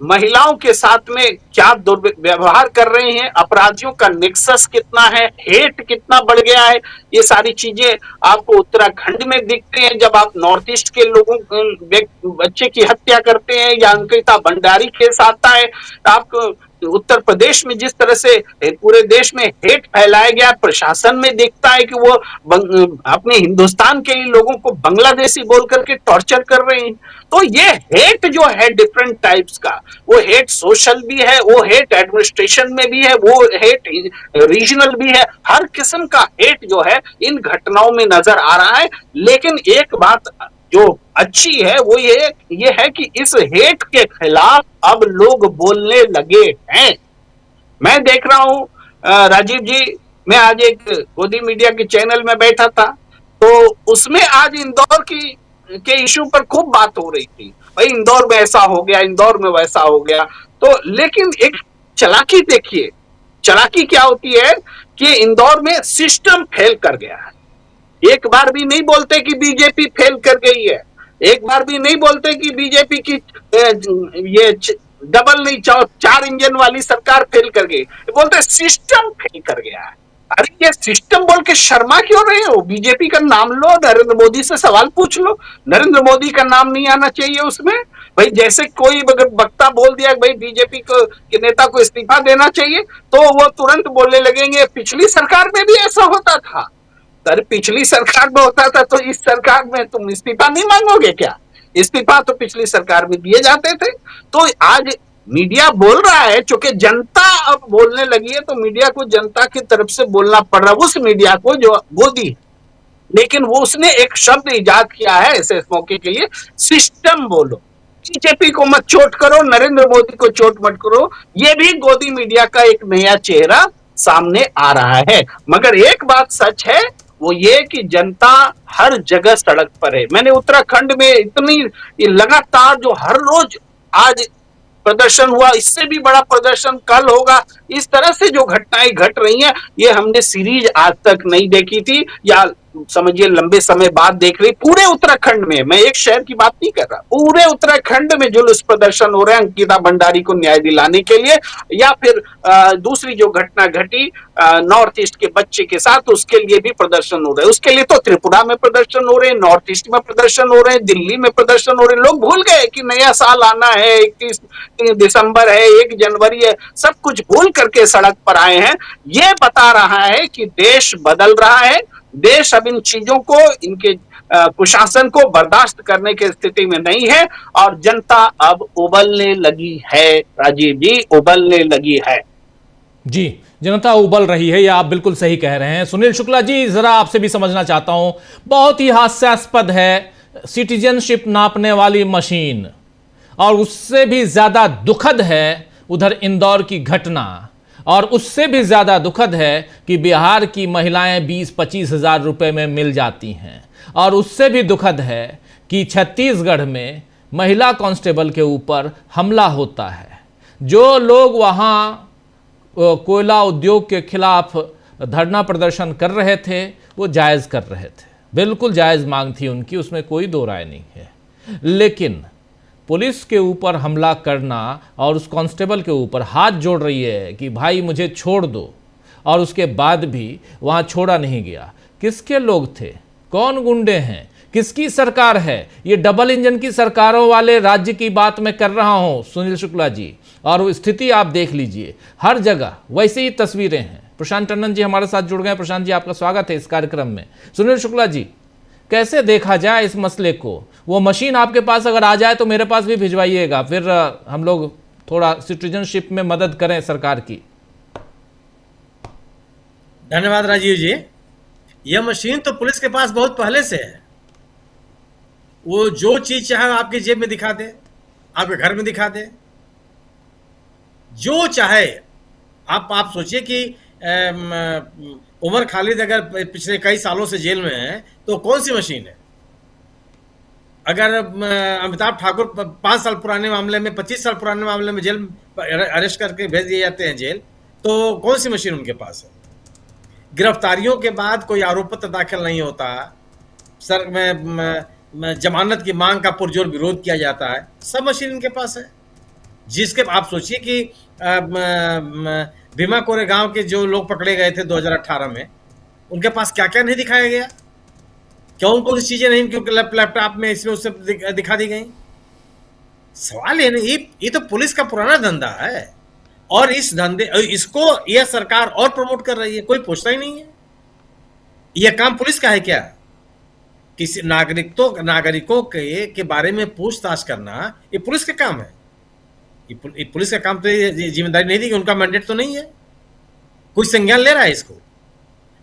महिलाओं के साथ में क्या दुर्व्यवहार कर रहे हैं, अपराधियों का नेक्सस कितना है, हेट कितना बढ़ गया है, ये सारी चीजें आपको उत्तराखंड में दिखते हैं। जब आप नॉर्थ ईस्ट के लोगों बच्चे की हत्या करते हैं या अंकिता भंडारी केस आता है, आप उत्तर प्रदेश में जिस तरह से पूरे देश में हेट फैलाया गया, प्रशासन में देखता है कि वो अपने हिंदुस्तान के ही लोगों को बांग्लादेशी बोल करके टॉर्चर कर रहे हैं। तो ये हेट जो है डिफरेंट टाइप्स का, वो हेट सोशल भी है, वो हेट एडमिनिस्ट्रेशन में भी है, वो हेट रीजनल भी है। हर किस्म का हेट जो है इन घटनाओं में नजर आ रहा है। लेकिन एक बात जो अच्छी है वो ये है कि इस हेट के खिलाफ अब लोग बोलने लगे हैं। मैं देख रहा हूं राजीव जी, मैं आज एक गोदी मीडिया के चैनल में बैठा था, तो उसमें आज इंदौर के इशू पर खूब बात हो रही थी। भाई इंदौर में ऐसा हो गया, इंदौर में वैसा हो गया। तो लेकिन एक चालाकी देखिए, चालाकी क्या होती है कि इंदौर में सिस्टम फेल कर गया है। एक बार भी नहीं बोलते कि बीजेपी फेल कर गई है, एक बार भी नहीं बोलते कि बीजेपी की ये डबल नहीं 4 इंजन वाली सरकार फेल कर गई, बोलते सिस्टम फेल कर गया है। अरे ये सिस्टम बोल के शर्मा क्यों रहे हो? बीजेपी का नाम लो, नरेंद्र मोदी से सवाल पूछ लो, नरेंद्र मोदी का नाम नहीं आना चाहिए उसमें। भाई जैसे कोई अगर वक्ता बोल दिया भाई बीजेपी के नेता को इस्तीफा देना चाहिए, तो वो तुरंत बोलने लगेंगे पिछली सरकार में भी ऐसा होता था। अरे पिछली सरकार में होता था तो इस सरकार में तुम इस्तीफा नहीं मांगोगे क्या? इस्तीफा तो पिछली सरकार में दिए जाते थे। तो आज मीडिया बोल रहा है, चूंकि जनता अब बोलने लगी है तो मीडिया को जनता की तरफ से बोलना पड़ रहा है, उस मीडिया को जो गोदी। लेकिन वो उसने एक शब्द इजाद किया है ऐसे मौके के लिए, सिस्टम बोलो। बीजेपी को मत चोट करो, नरेंद्र मोदी को चोट मत करो। ये भी गोदी मीडिया का एक नया चेहरा सामने आ रहा है। मगर एक बात सच है, वो ये कि जनता हर जगह सड़क पर है। मैंने उत्तराखंड में इतनी लगातार जो हर रोज आज प्रदर्शन हुआ, इससे भी बड़ा प्रदर्शन कल होगा, इस तरह से जो घटनाएं घट रही हैं, ये हमने सीरीज आज तक नहीं देखी थी, या समझिए लंबे समय बाद देख रही। पूरे उत्तराखंड में, मैं एक शहर की बात नहीं कर रहा, पूरे उत्तराखंड में जुलूस प्रदर्शन हो रहे हैं अंकिता भंडारी को न्याय दिलाने के लिए, या फिर दूसरी जो घटना घटी नॉर्थ ईस्ट के बच्चे के साथ, उसके लिए भी प्रदर्शन हो रहे हैं। उसके लिए तो त्रिपुरा में प्रदर्शन हो रहे हैं, नॉर्थ ईस्ट में प्रदर्शन हो रहे हैं, दिल्ली में प्रदर्शन हो रहे हैं। लोग भूल गए कि नया साल आना है, 31 दिसंबर है, 1 जनवरी है, सब कुछ भूल करके सड़क पर आए हैं। ये बता रहा है कि देश बदल रहा है, देश अब इन चीजों को, इनके कुशासन को बर्दाश्त करने की स्थिति में नहीं है और जनता अब उबलने लगी है। राजीव जी, उबलने लगी है जी, जनता उबल रही है, ये आप बिल्कुल सही कह रहे हैं। सुनील शुक्ला जी, जरा आपसे भी समझना चाहता हूं, बहुत ही हास्यास्पद है सिटीजनशिप नापने वाली मशीन, और उससे भी ज्यादा दुखद है उधर इंदौर की घटना, और उससे भी ज़्यादा दुखद है कि बिहार की महिलाएं 20-25 हज़ार रुपये में मिल जाती हैं, और उससे भी दुखद है कि छत्तीसगढ़ में महिला कांस्टेबल के ऊपर हमला होता है। जो लोग वहाँ कोयला उद्योग के खिलाफ धरना प्रदर्शन कर रहे थे, वो जायज़ कर रहे थे, बिल्कुल जायज़ मांग थी उनकी, उसमें कोई दो राय नहीं है। लेकिन पुलिस के ऊपर हमला करना और उस कांस्टेबल के ऊपर हाथ जोड़ रही है कि भाई मुझे छोड़ दो, और उसके बाद भी वहाँ छोड़ा नहीं गया। किसके लोग थे, कौन गुंडे हैं, किसकी सरकार है? ये डबल इंजन की सरकारों वाले राज्य की बात मैं कर रहा हूँ सुनील शुक्ला जी, और वो स्थिति आप देख लीजिए, हर जगह वैसे ही तस्वीरें हैं। प्रशांत टंडन जी हमारे साथ जुड़ गए। प्रशांत जी, आपका स्वागत है इस कार्यक्रम में। सुनील शुक्ला जी, कैसे देखा जाए इस मसले को? वो मशीन आपके पास अगर आ जाए तो मेरे पास भी भिजवाइएगा, फिर हम लोग थोड़ा सिटीजनशिप में मदद करें सरकार की। धन्यवाद राजीव जी। यह मशीन तो पुलिस के पास बहुत पहले से है। वो जो चीज चाहे आपकी जेब में दिखा दे, आपके घर में दिखा दे, जो चाहे। आप सोचिए कि उमर खालिद अगर पिछले कई सालों से जेल में है तो कौन सी मशीन है? अगर अमिताभ ठाकुर 5 साल पुराने मामले में, 25 साल पुराने मामले में जेल अरेस्ट करके भेज दिए जाते हैं जेल, तो कौन सी मशीन उनके पास है? गिरफ्तारियों के बाद कोई आरोप पत्र दाखिल नहीं होता, सर में जमानत की मांग का पुरजोर विरोध किया जाता है, सब मशीन इनके पास है। जिसके आप सोचिए कि भीमा कोरेगांव के जो लोग पकड़े गए थे 2018 में, उनके पास क्या क्या नहीं दिखाया गया? क्यों उनको कुछ चीजें नहीं, क्योंकि लैपटॉप में इसमें उससे दिखा दी गई? सवाल ये नहीं, ये तो पुलिस का पुराना धंधा है और इस धंधे इसको यह सरकार और प्रमोट कर रही है, कोई पूछता ही नहीं है। यह काम पुलिस का है क्या? किसी नागरिकों के बारे में पूछताछ करना ये पुलिस का काम है। ये पुलिस का काम तो ये जिम्मेदारी नहीं दी कि उनका मैंडेट तो नहीं है, कोई संज्ञान ले रहा है इसको,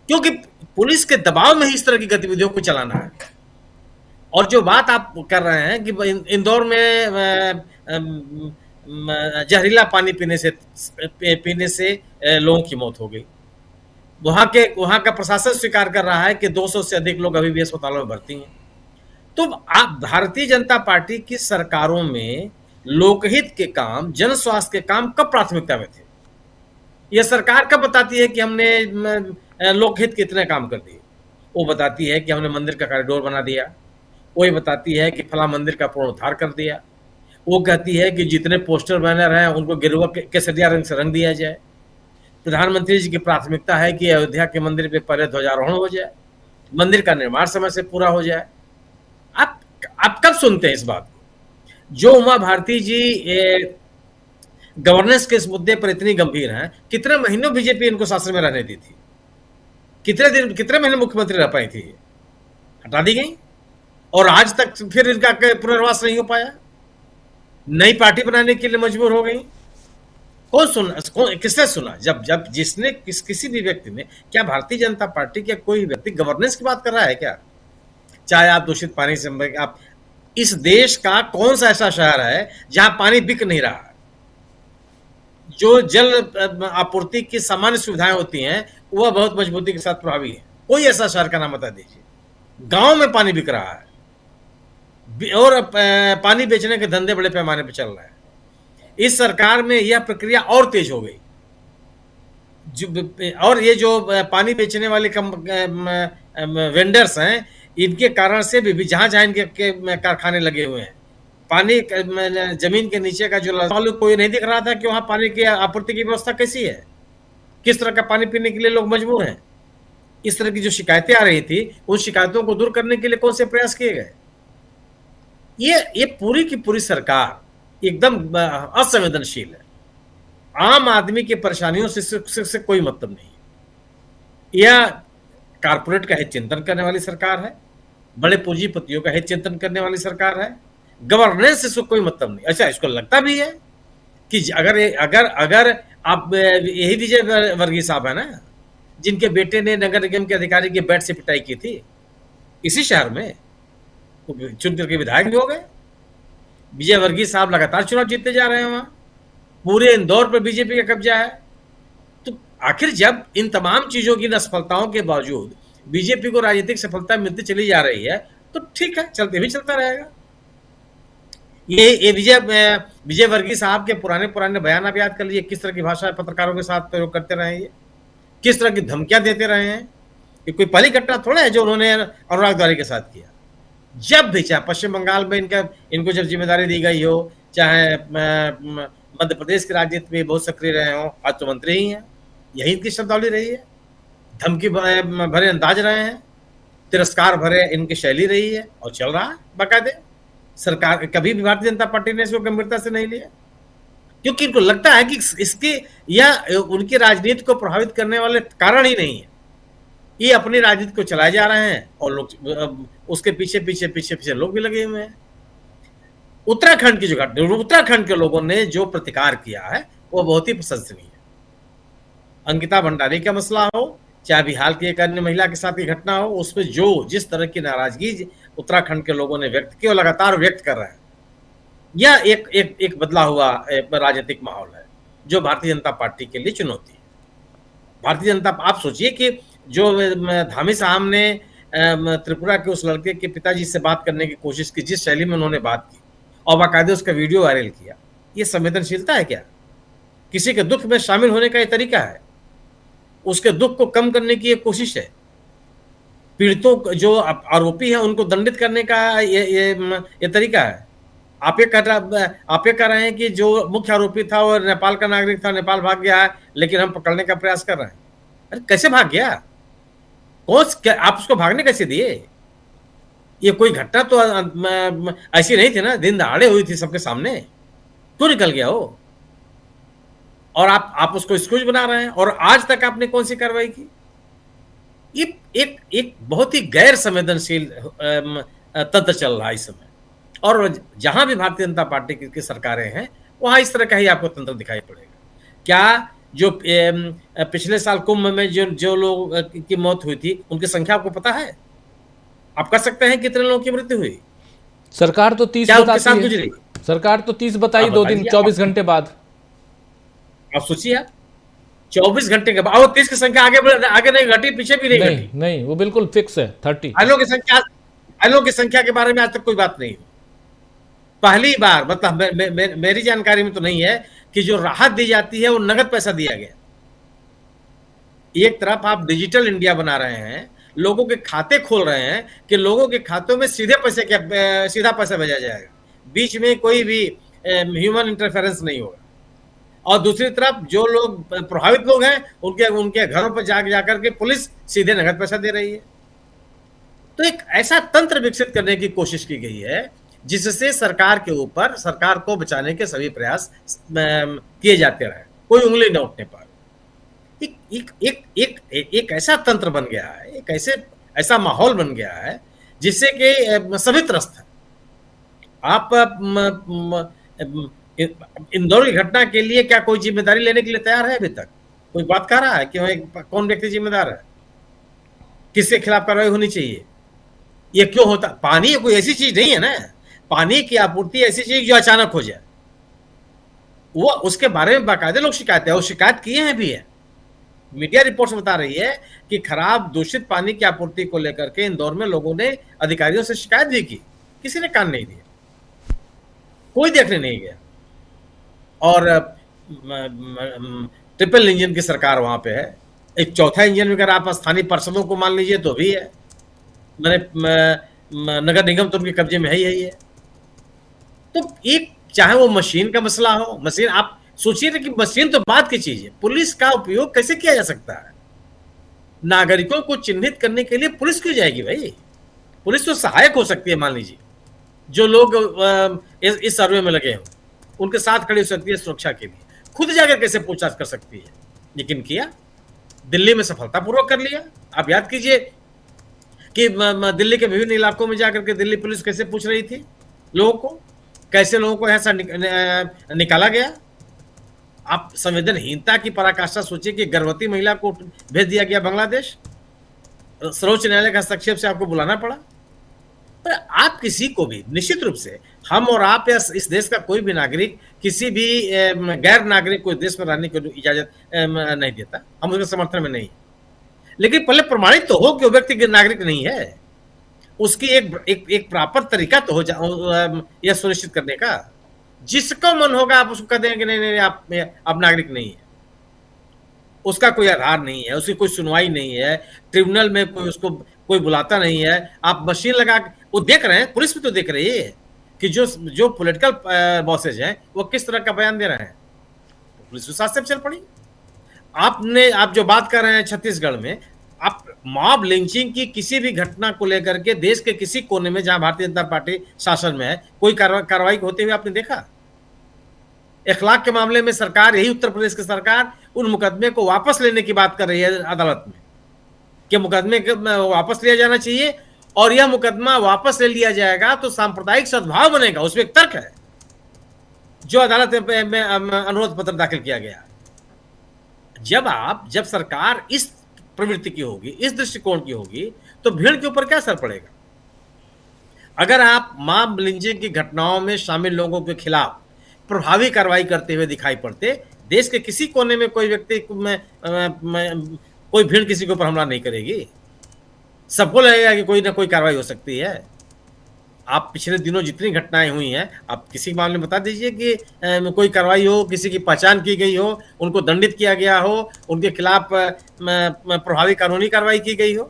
क्योंकि पुलिस के दबाव में ही इस तरह की गतिविधियों को चलाना है। और जो बात आप कर रहे हैं कि इंदौर में जहरीला पानी पीने से लोगों की मौत हो गई, वहां का प्रशासन स्वीकार कर रहा है कि 200 से अधिक लोग अभी भी अस्पतालों में भर्ती हैं। तो आप भारतीय जनता पार्टी की सरकारों में लोकहित के काम, जन स्वास्थ्य के काम कब प्राथमिकता में थे? यह सरकार कब बताती है कि हमने लोकहित के इतने काम कर दिए? वो बताती है कि हमने मंदिर का कॉरिडोर बना दिया, वो बताती है कि फला मंदिर का पुनरुद्धार कर दिया, वो कहती है कि जितने पोस्टर बैनर हैं उनको गेरुआ केसरिया रंग से रंग दिया जाए। प्रधानमंत्री जी की प्राथमिकता है कि अयोध्या के मंदिर पे पहले ध्वजारोहण हो जाए, मंदिर का निर्माण समय से पूरा हो जाए। आप कब सुनते हैं इस बात को? जो उमा भारती जी गवर्नेंस के इस मुद्दे पर इतनी गंभीर हैं, कितने महीनों बीजेपी इनको शासन में रहने दी थी? कितने महीने मुख्यमंत्री रह पाई थी? हटा दी गई और आज तक फिर इनका पुनर्वास नहीं हो पाया, नई पार्टी बनाने के लिए मजबूर हो गई। किसने सुना? जब जिसने किसी भी व्यक्ति ने, क्या भारतीय जनता पार्टी के कोई व्यक्ति गवर्नेंस की बात कर रहा है क्या? चाहे आप दूषित पानी से, आप इस देश का कौन सा ऐसा शहर है जहां पानी बिक नहीं रहा है? जो जल आपूर्ति की सामान्य सुविधाएं होती हैं वह बहुत मजबूती के साथ प्रभावी है। कोई ऐसा शहर का नाम बता दीजिए। गांव में पानी बिक रहा है और पानी बेचने के धंधे बड़े पैमाने पर चल रहे हैं। इस सरकार में यह प्रक्रिया और तेज हो गई। और ये जो पानी बेचने वाले वेंडर्स हैं, इनके कारण से भी जहां इनके कारखाने लगे हुए हैं, पानी जमीन के नीचे का जो कोई नहीं दिख रहा था कि वहां पानी की आपूर्ति की व्यवस्था कैसी है, किस तरह का पानी पीने के लिए लोग मजबूर हैं। इस तरह की जो शिकायतें आ रही थी, उन शिकायतों को दूर करने के लिए कौन से प्रयास किए गए? ये पूरी की पूरी सरकार एकदम असंवेदनशील है। आम आदमी की परेशानियों से कोई मतलब नहीं। यह कारपोरेट का हित चिंतन करने वाली सरकार है, बड़े पूंजीपतियों का हित चिंतन करने वाली सरकार है। गवर्नेंस से कोई मतलब नहीं। अच्छा, इसको लगता भी है कि अगर आप, यही विजय वर्गीय साहब है ना, जिनके बेटे ने नगर निगम के अधिकारी के बैट से पिटाई की थी इसी शहर में, तो चुन करके विधायक भी हो गए। विजय वर्गीय साहब लगातार चुनाव जीतते जा रहे हैं, वहां पूरे इंदौर पर बीजेपी का कब्जा है। तो आखिर जब इन तमाम चीजों की असफलताओं के बावजूद बीजेपी को राजनीतिक सफलता मिलती चली जा रही है, तो ठीक है, चलता रहेगा। ये विजय वर्गीय साहब के पुराने बयान आप याद कर लीजिए, किस तरह की भाषा पत्रकारों के साथ प्रयोग करते रहे, ये किस तरह की धमकियां देते रहे हैं। ये कोई पहली घटना थोड़ा है जो उन्होंने अनुराग द्वारी के साथ किया। जब भी, चाहे पश्चिम बंगाल में इनको जब जिम्मेदारी दी गई हो, चाहे मध्य प्रदेश की राजनीति में बहुत सक्रिय रहे हो, आज तो मंत्री ही हैं, यही इनकी शब्दावली रही है। धमकी भरे अंदाज रहे हैं, तिरस्कार भरे इनकी शैली रही है और चल रहा है बाकायदे। सरकार कभी भी भारतीय जनता पार्टी ने इसको गंभीरता से नहीं लिया, क्योंकि इनको लगता है कि इसके या उनकी राजनीति को प्रभावित करने वाले कारण ही नहीं है। ये अपनी राजनीति को चलाए जा रहे हैं और लोग उसके पीछे पीछे पीछे पीछे लोग भी लगे हुए हैं। उत्तराखंड की जो घटना, उत्तराखंड के लोगों ने जो प्रतिकार किया है वो बहुत ही प्रशंसनीय है। अंकिता भंडारी का मसला हो, चाहे बिहार की एक अन्य महिला के साथ की घटना हो, उसमें जो जिस तरह की नाराजगी उत्तराखंड के लोगों ने व्यक्त की और लगातार व्यक्त कर रहे हैं, यह एक बदला हुआ राजनीतिक माहौल है जो भारतीय जनता पार्टी के लिए चुनौती है। भारतीय जनता, आप सोचिए कि जो धामी साहब ने त्रिपुरा के उस लड़के के पिताजी से बात करने की कोशिश की, जिस शैली में उन्होंने बात की और बाकायदे उसका वीडियो वायरल किया, ये संवेदनशीलता है क्या? किसी के दुख में शामिल होने का ये तरीका है? उसके दुख को कम करने की ये कोशिश है? पीड़ितों जो आरोपी है उनको दंडित करने का ये तरीका है? आप ये कह रहे हैं कि जो मुख्य आरोपी था वो नेपाल का नागरिक था, नेपाल भाग गया है, लेकिन हम पकड़ने का प्रयास कर रहे हैं। अरे कैसे भाग गया? आप उसको भागने कैसे दिए? ये कोई घटना तो ऐसी नहीं थी ना, दिन दहाड़े हुई थी सबके सामने, तो निकल गया हो। और आप उसको एक्सक्यूज बना रहे हैं। और आज तक आपने कौन सी कार्रवाई की? ये एक बहुत ही गैर संवेदनशील तंत्र चल रहा है इस समय। और जहां भी भारतीय जनता पार्टी की सरकारें हैं वहां इस तरह का ही आपको तंत्र दिखाई पड़ेगा। क्या जो पिछले साल कुंभ में जो लोग की मौत हुई थी उनकी संख्या आपको पता है? आप कह सकते हैं कितने लोगों की मृत्यु हुई? सरकार तो 30 बताती है। सरकार तो 30 बताई 2 दिन 24 घंटे बाद। आप सोचिए, 24 घंटे के बाद 30 की संख्या आगे नहीं घटी, पीछे भी नहीं घटी। नहीं, वो बिल्कुल फिक्स है 30। घायलों की संख्या के बारे में आज तक कोई बात नहीं। पहली बार, मतलब मेरी जानकारी में तो नहीं है कि जो राहत दी जाती है वो नगद पैसा दिया गया। एक तरफ आप डिजिटल इंडिया बना रहे हैं, लोगों के खाते खोल रहे हैं कि लोगों के खातों में सीधा पैसा भेजा जाएगा, बीच में कोई भी ह्यूमन इंटरफेरेंस नहीं होगा। और दूसरी तरफ जो लोग प्रभावित लोग हैं उनके घरों पर जाकर के पुलिस सीधे नगद पैसा दे रही है। तो एक ऐसा तंत्र विकसित करने की कोशिश की गई है जिससे सरकार के ऊपर, सरकार को बचाने के सभी प्रयास किए जाते रहे, कोई उंगली न उठने पाए। एक ऐसा तंत्र बन गया है, एक ऐसा माहौल बन गया है जिससे कि सभी त्रस्त है। आप इंदौर की घटना के लिए क्या कोई जिम्मेदारी लेने के लिए तैयार है? अभी तक कोई बात कर रहा है कि कौन व्यक्ति जिम्मेदार है, किसके खिलाफ कार्रवाई होनी चाहिए? ये क्यों होता? पानी कोई ऐसी चीज नहीं है ना, पानी की आपूर्ति ऐसी चीज जो अचानक हो जाए, वो उसके बारे में बाकायदे लोग शिकायत है और शिकायत किए हैं भी है। मीडिया रिपोर्ट्स बता रही है कि खराब दूषित पानी की आपूर्ति को लेकर के इंदौर में लोगों ने अधिकारियों से शिकायत भी की, किसी ने कान नहीं दिया, कोई देखने नहीं गया। और ट्रिपल इंजन की सरकार वहां पे है। एक चौथा इंजन अगर आप स्थानीय पार्षदों को मान लीजिए तो भी है, मैंने नगर निगम तो उनके कब्जे में है ही है। तो एक चाहे वो मशीन का मसला हो, मशीन आप सोचिए कि मशीन तो बात की चीज है, पुलिस का उपयोग कैसे किया जा सकता है? नागरिकों को चिन्हित करने के लिए पुलिस क्यों जाएगी भाई? पुलिस तो सहायक हो सकती है, मान लीजिए जो लोग इस सर्वे में लगे हों उनके साथ खड़ी हो सकती है सुरक्षा के लिए, खुद जाकर कैसे पूछताछ कर सकती है? लेकिन किया, दिल्ली में सफलतापूर्वक कर लिया। आप याद कीजिए कि दिल्ली के विभिन्न इलाकों में जाकर के दिल्ली पुलिस कैसे पूछ रही थी लोगों को, कैसे लोगों को ऐसा निकाला गया। आप संवेदनहीनता की पराकाष्ठा सोचिए कि गर्भवती महिला को भेज दिया गया बांग्लादेश, सर्वोच्च न्यायालय के हस्तक्षेप से आपको बुलाना पड़ा। पर आप किसी को भी, निश्चित रूप से हम और आप या इस देश का कोई भी नागरिक किसी भी गैर नागरिक को इस देश में रहने की इजाजत नहीं देता, हम उसके समर्थन में नहीं। लेकिन पहले प्रमाणित तो हो कि वो व्यक्ति नागरिक नहीं है, उसकी एक प्रॉपर तरीका तो हो यह सुनिश्चित करने का। जिसका मन होगा आप उसको कह देंगे कि नहीं आप नागरिक नहीं है, उसका कोई आधार नहीं है, उसकी कोई सुनवाई नहीं है, ट्रिब्यूनल में कोई बुलाता नहीं है। आप मशीन लगा, वो देख रहे हैं, पुलिस भी तो देख रही है कि जो पॉलिटिकल बॉसेज हैं वो किस तरह का बयान दे रहे हैं, पुलिस विश्वास से चल पड़ी। आप जो बात कर रहे हैं छत्तीसगढ़ में, आप मॉब लिंचिंग की किसी भी घटना को लेकर के देश के किसी कोने में जहां भारतीय जनता पार्टी शासन में है कोई कार्रवाई होते हुए आपने देखा? इखलाक के मामले में सरकार, यही उत्तर प्रदेश की सरकार, उन मुकदमे को वापस लेने की बात कर रही है अदालत में कि मुकदमे वापस लिया जाना चाहिए, और यह मुकदमा वापस ले लिया जाएगा तो सांप्रदायिक सद्भाव बनेगा, उसमें एक तर्क है जो अदालत में अनुरोध पत्र दाखिल किया गया। जब सरकार इस प्रवृत्ति की होगी, इस दृष्टिकोण की होगी, तो भीड़ के ऊपर क्या असर पड़ेगा? अगर आप मॉब लिंचिंग की घटनाओं में शामिल लोगों के खिलाफ प्रभावी कार्रवाई करते हुए दिखाई पड़ते, देश के किसी कोने में कोई व्यक्ति कोई भीड़ किसी के ऊपर हमला नहीं करेगी। सबको लगेगा कि कोई ना कोई कार्रवाई हो सकती है। आप पिछले दिनों जितनी घटनाएं हुई हैं, आप किसी मामले में बता दीजिए कि कोई कार्रवाई हो, किसी की पहचान की गई हो, उनको दंडित किया गया हो, उनके खिलाफ प्रभावी कानूनी कार्रवाई की गई हो।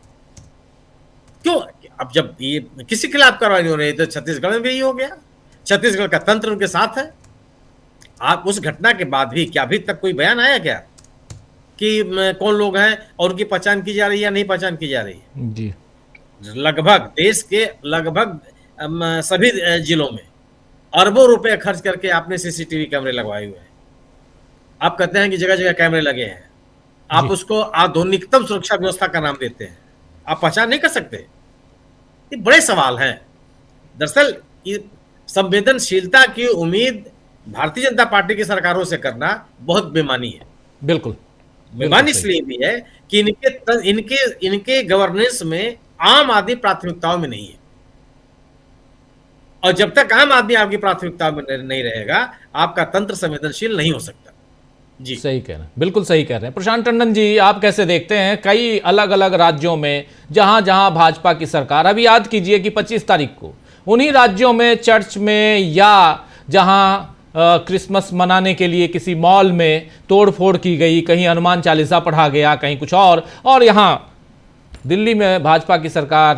क्यों? अब जब ये किसी खिलाफ कार्रवाई नहीं हो रही तो छत्तीसगढ़ में भी यही हो गया। छत्तीसगढ़ का तंत्र उनके साथ है। आप उस घटना के बाद भी क्या अभी तक कोई बयान आया क्या कि कौन लोग हैं और उनकी पहचान की जा रही है या नहीं पहचान की जा रही है? जी, लगभग देश के लगभग सभी जिलों में अरबों रुपए खर्च करके आपने सीसीटीवी कैमरे लगवाए हुए हैं। आप कहते हैं कि जगह जगह कैमरे लगे हैं, आप उसको आधुनिकतम सुरक्षा व्यवस्था का नाम देते हैं, आप पहचान नहीं कर सकते। ये बड़े सवाल हैं। दरअसल संवेदनशीलता की उम्मीद भारतीय जनता पार्टी की सरकारों से करना बहुत बेमानी है। बिल्कुल बेमानी इसलिए भी है कि इनके गवर्नेंस में आम आदमी प्राथमिकताओं में नहीं है, और जब तक आम आदमी आपकी प्राथमिकता में नहीं रहेगा, आपका तंत्र संवेदनशील नहीं हो सकता। जी, सही कह रहे हैं, बिल्कुल सही कह रहे हैं। प्रशांत टंडन जी, आप कैसे देखते हैं कई अलग अलग राज्यों में जहां जहां भाजपा की सरकार, अभी याद कीजिए कि 25 तारीख को उन्हीं राज्यों में चर्च में या जहां क्रिसमस मनाने के लिए किसी मॉल में तोड़फोड़ की गई, कहीं हनुमान चालीसा पढ़ा गया, कहीं कुछ और यहाँ दिल्ली में भाजपा की सरकार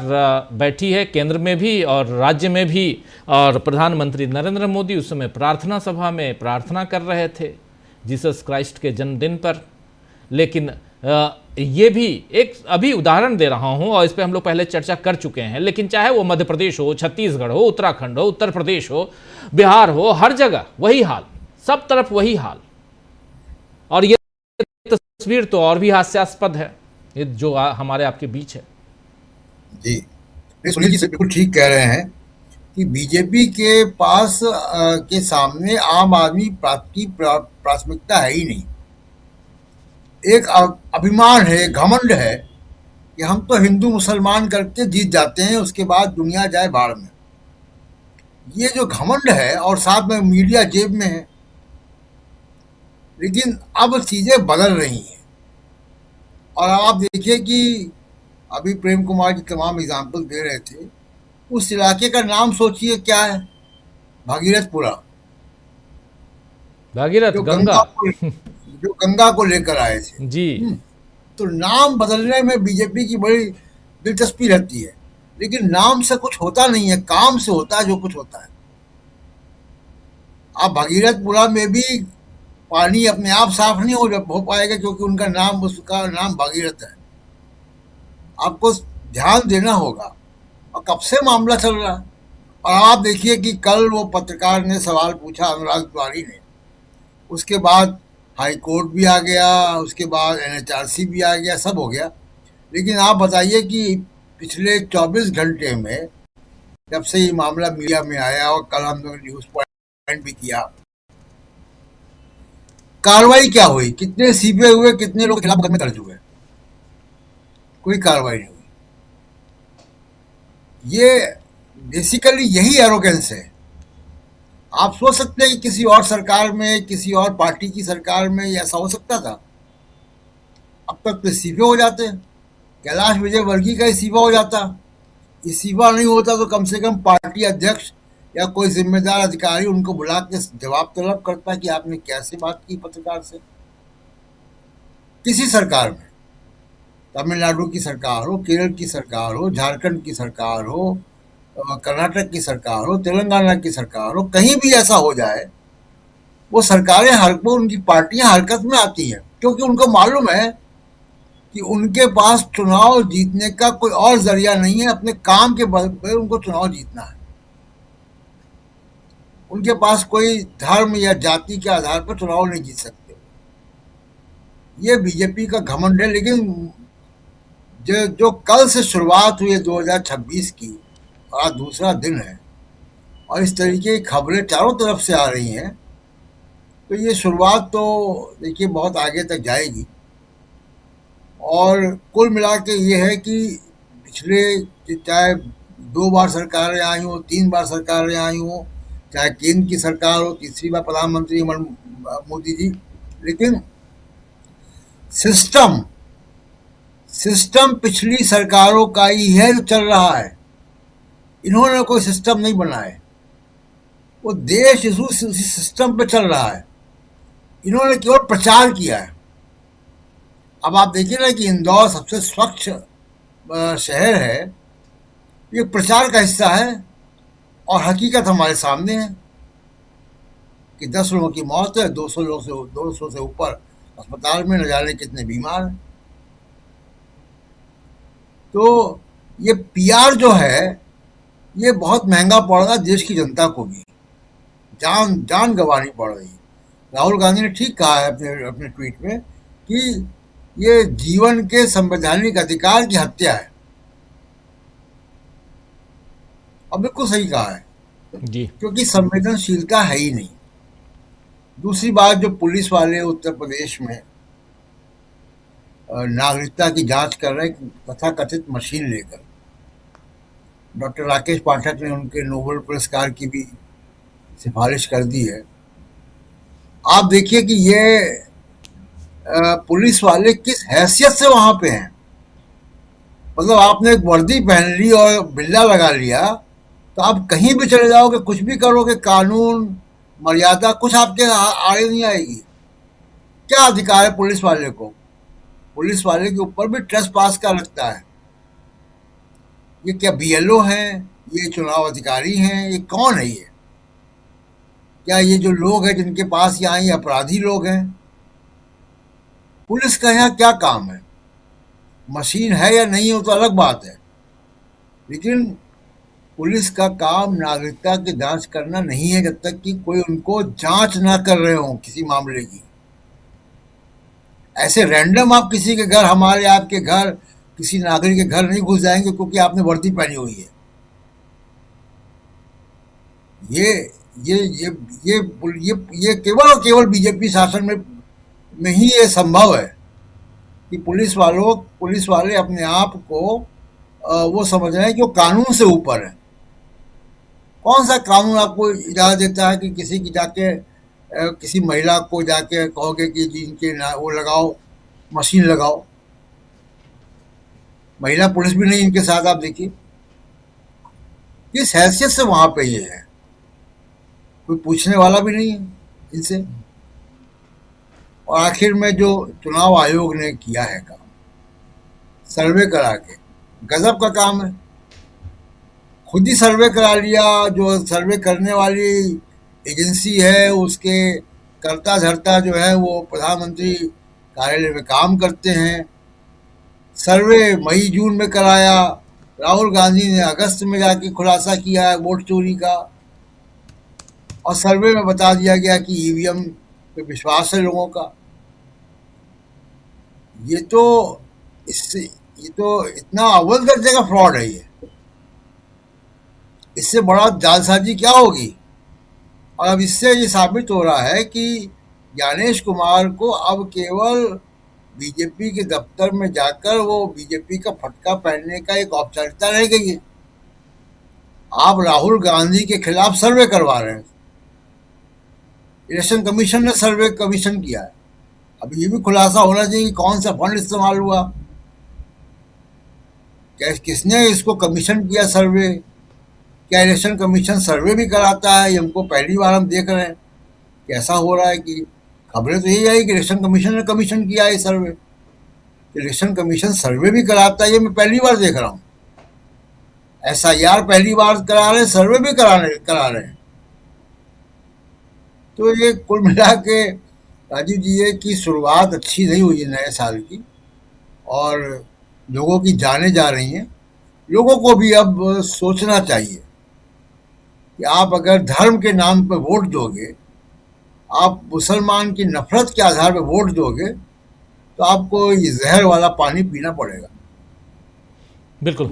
बैठी है, केंद्र में भी और राज्य में भी, और प्रधानमंत्री नरेंद्र मोदी उस समय प्रार्थना सभा में प्रार्थना कर रहे थे जीसस क्राइस्ट के जन्मदिन पर। लेकिन ये भी एक अभी उदाहरण दे रहा हूं, और इस पर हम लोग पहले चर्चा कर चुके हैं, लेकिन चाहे वो मध्य प्रदेश हो, छत्तीसगढ़ हो, उत्तराखंड हो, उत्तर प्रदेश हो, बिहार हो, हर जगह वही हाल, सब तरफ वही हाल। और ये तस्वीर तो और भी हास्यास्पद है, ये जो हमारे आपके बीच है। जी, सुनील जी बिल्कुल ठीक कह रहे हैं कि बीजेपी के पास के सामने आम आदमी की प्राथमिकता है ही नहीं। एक अभिमान है, घमंड है कि हम तो हिंदू मुसलमान करके जीत जाते हैं, उसके बाद दुनिया जाए बाढ़ में। ये जो घमंड है, और साथ में मीडिया जेब में है। लेकिन अब चीजें बदल रही हैं, और आप देखिए कि अभी प्रेम कुमार जी तमाम एग्जाम्पल दे रहे थे। उस इलाके का नाम सोचिए क्या है, भागीरथपुरा, भागीरथ जो गंगा को लेकर आए थे जी। तो नाम बदलने में बीजेपी की बड़ी दिलचस्पी रहती है, लेकिन नाम से कुछ होता नहीं है, काम से होता है जो कुछ होता है। आप भागीरथपुरा में भी पानी अपने आप साफ नहीं हो पाएगा, क्योंकि उसका नाम भागीरथ है। आपको ध्यान देना होगा, और कब से मामला चल रहा है। और आप देखिए कि कल वो पत्रकार ने सवाल पूछा अनुराग तिवारी ने, उसके बाद हाई कोर्ट भी आ गया, उसके बाद NHRC भी आ गया, सब हो गया। लेकिन आप बताइए कि पिछले 24 घंटे में जब से ये मामला मीडिया में आया, और कल हम लोग न्यूज पॉइंट भी किया, कार्रवाई क्या हुई? कितने सीबीआई हुए, कितने लोग के खिलाफ मुकदमे दर्ज हुए? कोई कार्रवाई नहीं हुई। ये बेसिकली यही एरोगेंस है। आप सोच सकते हैं कि किसी और सरकार में, किसी और पार्टी की सरकार में ऐसा हो सकता था? अब तक तो इस्तीफे हो जाते। कैलाश विजयवर्गीय का इस्तीफा हो जाता। इस्तीफा नहीं होता तो कम से कम पार्टी अध्यक्ष या कोई जिम्मेदार अधिकारी उनको बुला के जवाब तलब करता कि आपने कैसे बात की पत्रकार से। किसी सरकार में, तमिलनाडु की सरकार हो, केरल की सरकार हो, झारखंड की सरकार हो, कर्नाटक की सरकार हो, तेलंगाना की सरकार हो, कहीं भी ऐसा हो जाए, वो सरकारें उनकी पार्टियां हरकत में आती हैं, क्योंकि उनको मालूम है कि उनके पास चुनाव जीतने का कोई और जरिया नहीं है। अपने काम के बल पर उनको चुनाव जीतना है। उनके पास कोई धर्म या जाति के आधार पर चुनाव नहीं जीत सकते। ये बीजेपी का घमंड है। लेकिन जो कल से शुरुआत हुई है 2026 की, और आज दूसरा दिन है, और इस तरीके की खबरें चारों तरफ से आ रही हैं, तो ये शुरुआत तो देखिए बहुत आगे तक जाएगी। और कुल मिला के ये है कि पिछले चाहे 2 बार सरकारें आई हों, 3 बार सरकारें आई हों, चाहे केंद्र की सरकार हो, तीसरी बार प्रधानमंत्री मोदी जी, लेकिन सिस्टम पिछली सरकारों का ही है जो चल रहा है। इन्होंने कोई सिस्टम नहीं बनाया, वो देश उसी सिस्टम पे चल रहा है, इन्होंने केवल प्रचार किया है। अब आप देखिए ना कि इंदौर सबसे स्वच्छ शहर है, ये प्रचार का हिस्सा है, और हकीकत हमारे सामने है कि 10 लोगों की मौत है, 200 से ऊपर अस्पताल में, न जाने कितने बीमार हैं। तो ये पीआर जो है ये बहुत महंगा पड़ रहा है देश की जनता को भी, जान गंवानी पड़ रही है। राहुल गांधी ने ठीक कहा है अपने ट्वीट में कि ये जीवन के संवैधानिक अधिकार की हत्या है, और बिल्कुल सही कहा है जी, क्योंकि संवेदनशीलता है ही नहीं। दूसरी बात, जो पुलिस वाले उत्तर प्रदेश में नागरिकता की जांच कर रहे हैं तथाकथित मशीन लेकर, डॉक्टर राकेश पाठक ने उनके नोबेल पुरस्कार की भी सिफारिश कर दी है। आप देखिए कि ये पुलिस वाले किस हैसियत से वहां पे हैं। मतलब आपने एक वर्दी पहन ली और बिल्ला लगा लिया, तो आप कहीं भी चले जाओगे, कुछ भी करोगे, कानून मर्यादा कुछ आपके आड़े नहीं आएगी। क्या अधिकार है पुलिस वाले को? पुलिस वाले के ऊपर भी ट्रेसपास का लगता है। ये क्या बीएलओ हैं? ये चुनाव अधिकारी हैं? ये कौन है? ये क्या ये जो लोग हैं जिनके पास यहाँ ये अपराधी लोग हैं? पुलिस का यहाँ क्या काम है? मशीन है या नहीं हो तो अलग बात है, लेकिन पुलिस का काम नागरिकता की जांच करना नहीं है जब तक कि कोई उनको जांच ना कर रहे हो किसी मामले की। ऐसे रैंडम आप किसी के घर, हमारे आपके घर, किसी नागरिक के घर नहीं घुस जाएंगे क्योंकि आपने वर्दी पहनी हुई है। ये केवल और केवल बीजेपी शासन में ही ये संभव है कि पुलिस वाले अपने आप को वो समझ रहे हैं कि वो कानून से ऊपर है। कौन सा कानून आपको इजाजत देता है कि किसी की जाके किसी महिला को जाके कहोगे कि जिनके वो लगाओ, मशीन लगाओ? महिला पुलिस भी नहीं इनके साथ। आप देखिए किस हैसियत से वहां पे ये है, कोई पूछने वाला भी नहीं है इनसे। और आखिर में जो चुनाव आयोग ने किया है काम, सर्वे करा के, गजब का काम है। खुद ही सर्वे करा लिया। जो सर्वे करने वाली एजेंसी है उसके कर्ता धर्ता जो है वो प्रधानमंत्री कार्यालय में काम करते हैं। सर्वे मई जून में कराया, राहुल गांधी ने अगस्त में जाके खुलासा किया है वोट चोरी का, और सर्वे में बता दिया गया कि ईवीएम पे विश्वास है लोगों का। ये तो इतना अव्वल दर्जे का फ्रॉड है ये। इससे बड़ा जालसाजी क्या होगी? और अब इससे ये साबित हो रहा है कि ज्ञानेश कुमार को अब केवल बीजेपी के दफ्तर में जाकर वो बीजेपी का फटका पहनने का एक औपचारिकता रह गई है। आप राहुल गांधी के खिलाफ सर्वे करवा रहे हैं। इलेक्शन कमीशन ने सर्वे कमीशन किया है। अब ये भी खुलासा होना चाहिए कि कौन सा फंड इस्तेमाल हुआ, क्या किसने इसको कमीशन किया सर्वे, क्या इलेक्शन कमीशन सर्वे भी कराता है? ये हमको पहली बार हम देख रहे हैं कि ऐसा हो रहा है कि खबरें तो यही आई कि इलेक्शन कमीशन ने कमीशन किया है सर्वे। इलेक्शन कमीशन सर्वे भी कराता है, ये मैं पहली बार देख रहा हूँ। SIR पहली बार करा रहे हैं, सर्वे भी करा रहे हैं। तो ये कुल मिला के राजीव जी ये की शुरुआत अच्छी नहीं हुई है नए साल की, और लोगों की जाने जा रही हैं। लोगों को भी अब सोचना चाहिए कि आप अगर धर्म के नाम पर वोट दोगे, आप मुसलमान की नफरत के आधार पर वोट दोगे, तो आपको ये जहर वाला पानी पीना पड़ेगा। बिल्कुल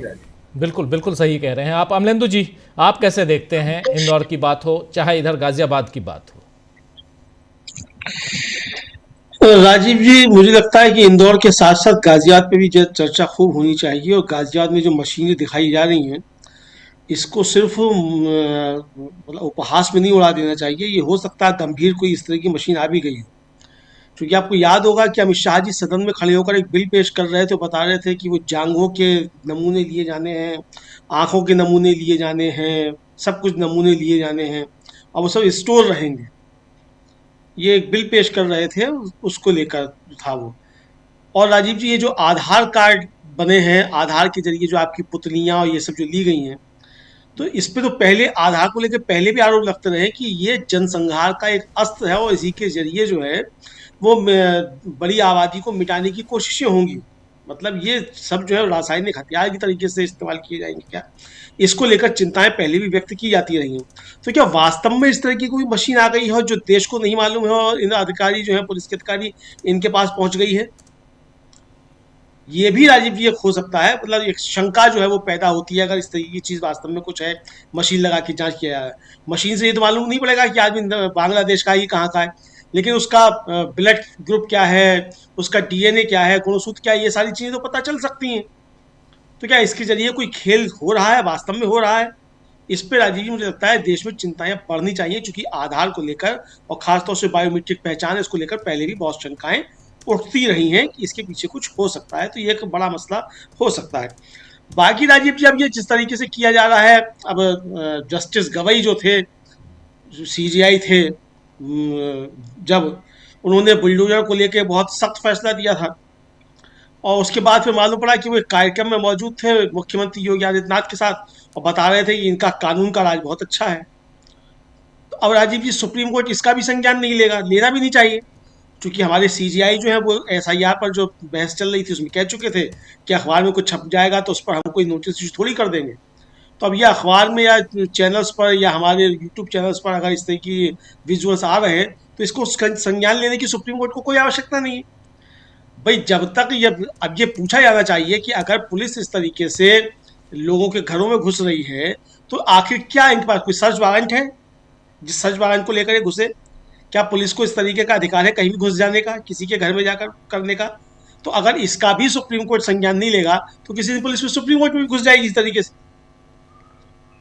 बिल्कुल बिल्कुल सही कह रहे हैं आप। अमलेंदु जी, आप कैसे देखते हैं, इंदौर की बात हो चाहे इधर गाजियाबाद की बात हो? राजीव जी, मुझे लगता है कि इंदौर के साथ साथ गाजियाबाद पे भी चर्चा खूब होनी चाहिए। और गाजियाबाद में जो मशीनें दिखाई जा रही हैं, इसको सिर्फ मतलब उपहास में नहीं उड़ा देना चाहिए। ये हो सकता है गंभीर कोई इस तरह की मशीन आ भी गई हो। क्योंकि आपको याद होगा कि अमित शाह जी सदन में खड़े होकर एक बिल पेश कर रहे थे, बता रहे थे कि वो जांघों के नमूने लिए जाने हैं, आंखों के नमूने लिए जाने हैं, सब कुछ नमूने लिए जाने हैं और वो सब स्टोर रहेंगे। ये एक बिल पेश कर रहे थे, उसको लेकर था वो। और राजीव जी, ये जो आधार कार्ड बने हैं, आधार के जरिए जो आपकी पुतलियां और ये सब जो ली गई हैं, तो इस पे तो पहले आधार को लेकर पहले भी आरोप लगते रहे कि ये जनसंहार का एक अस्त्र है और इसी के जरिए जो है वो बड़ी आबादी को मिटाने की कोशिशें होंगी। मतलब ये सब जो है रासायनिक हथियार की तरीके से इस्तेमाल किए जाएंगे क्या, इसको लेकर चिंताएं पहले भी व्यक्त की जाती रही हैं। तो क्या वास्तव में इस तरह की कोई मशीन आ गई है जो देश को नहीं मालूम है और इन अधिकारी जो है, पुलिस के अधिकारी, इनके पास पहुंच गई है? ये भी राजीव जी एक हो सकता है। मतलब एक शंका जो है वो पैदा होती है अगर इस तरीके की चीज वास्तव में कुछ है, मशीन लगा के जांच किया जाए। मशीन से ये तो मालूम नहीं पड़ेगा कि आदमी बांग्लादेश का ही कहाँ का है, लेकिन उसका ब्लड ग्रुप क्या है, उसका डीएनए क्या है, गुणसूत्र क्या है, ये सारी चीजें तो पता चल सकती हैं। तो क्या इसके जरिए कोई खेल हो रहा है, वास्तव में हो रहा है? इस पे राजीव जी मुझे लगता है देश में चिंताएं बढ़नी चाहिए, क्योंकि आधार को लेकर और खासतौर से बायोमेट्रिक पहचान, इसको लेकर पहले भी बहुत शंकाएं उठती रही हैं कि इसके पीछे कुछ हो सकता है। तो ये एक बड़ा मसला हो सकता है। बाकी राजीव जी, अब ये जिस तरीके से किया जा रहा है, अब जस्टिस गवई जो थे, जो सीजीआई थे, जब उन्होंने बुलडोजर को लेकर बहुत सख्त फैसला दिया था और उसके बाद फिर मालूम पड़ा कि वो एक कार्यक्रम में मौजूद थे मुख्यमंत्री योगी आदित्यनाथ के साथ और बता रहे थे कि इनका कानून का राज बहुत अच्छा है। तो अब राजीव जी, सुप्रीम कोर्ट इसका भी संज्ञान नहीं लेगा, लेना भी नहीं चाहिए, क्योंकि हमारे सीजीआई जो है वो एसआईआर पर जो बहस चल रही थी उसमें कह चुके थे कि अखबार में कुछ छप जाएगा तो उस पर हम कोई नोटिस थोड़ी कर देंगे। तो अब ये अखबार में या चैनल्स पर या हमारे यूट्यूब चैनल्स पर अगर इस तरह की विजुअल्स आ रहे हैं तो इसको संज्ञान लेने की सुप्रीम कोर्ट को कोई आवश्यकता नहीं है। भाई, जब तक अब ये पूछा जाना चाहिए कि अगर पुलिस इस तरीके से लोगों के घरों में घुस रही है तो आखिर क्या इनके पास कोई सर्च वारंट है जिस सर्च वारंट को लेकर ये घुसे? क्या पुलिस को इस तरीके का अधिकार है कहीं भी घुस जाने का, किसी के घर में जाकर करने का? तो अगर इसका भी सुप्रीम कोर्ट संज्ञान नहीं लेगा तो किसी दिन पुलिस भी सुप्रीम कोर्ट में भी घुस जाएगी इस तरीके से।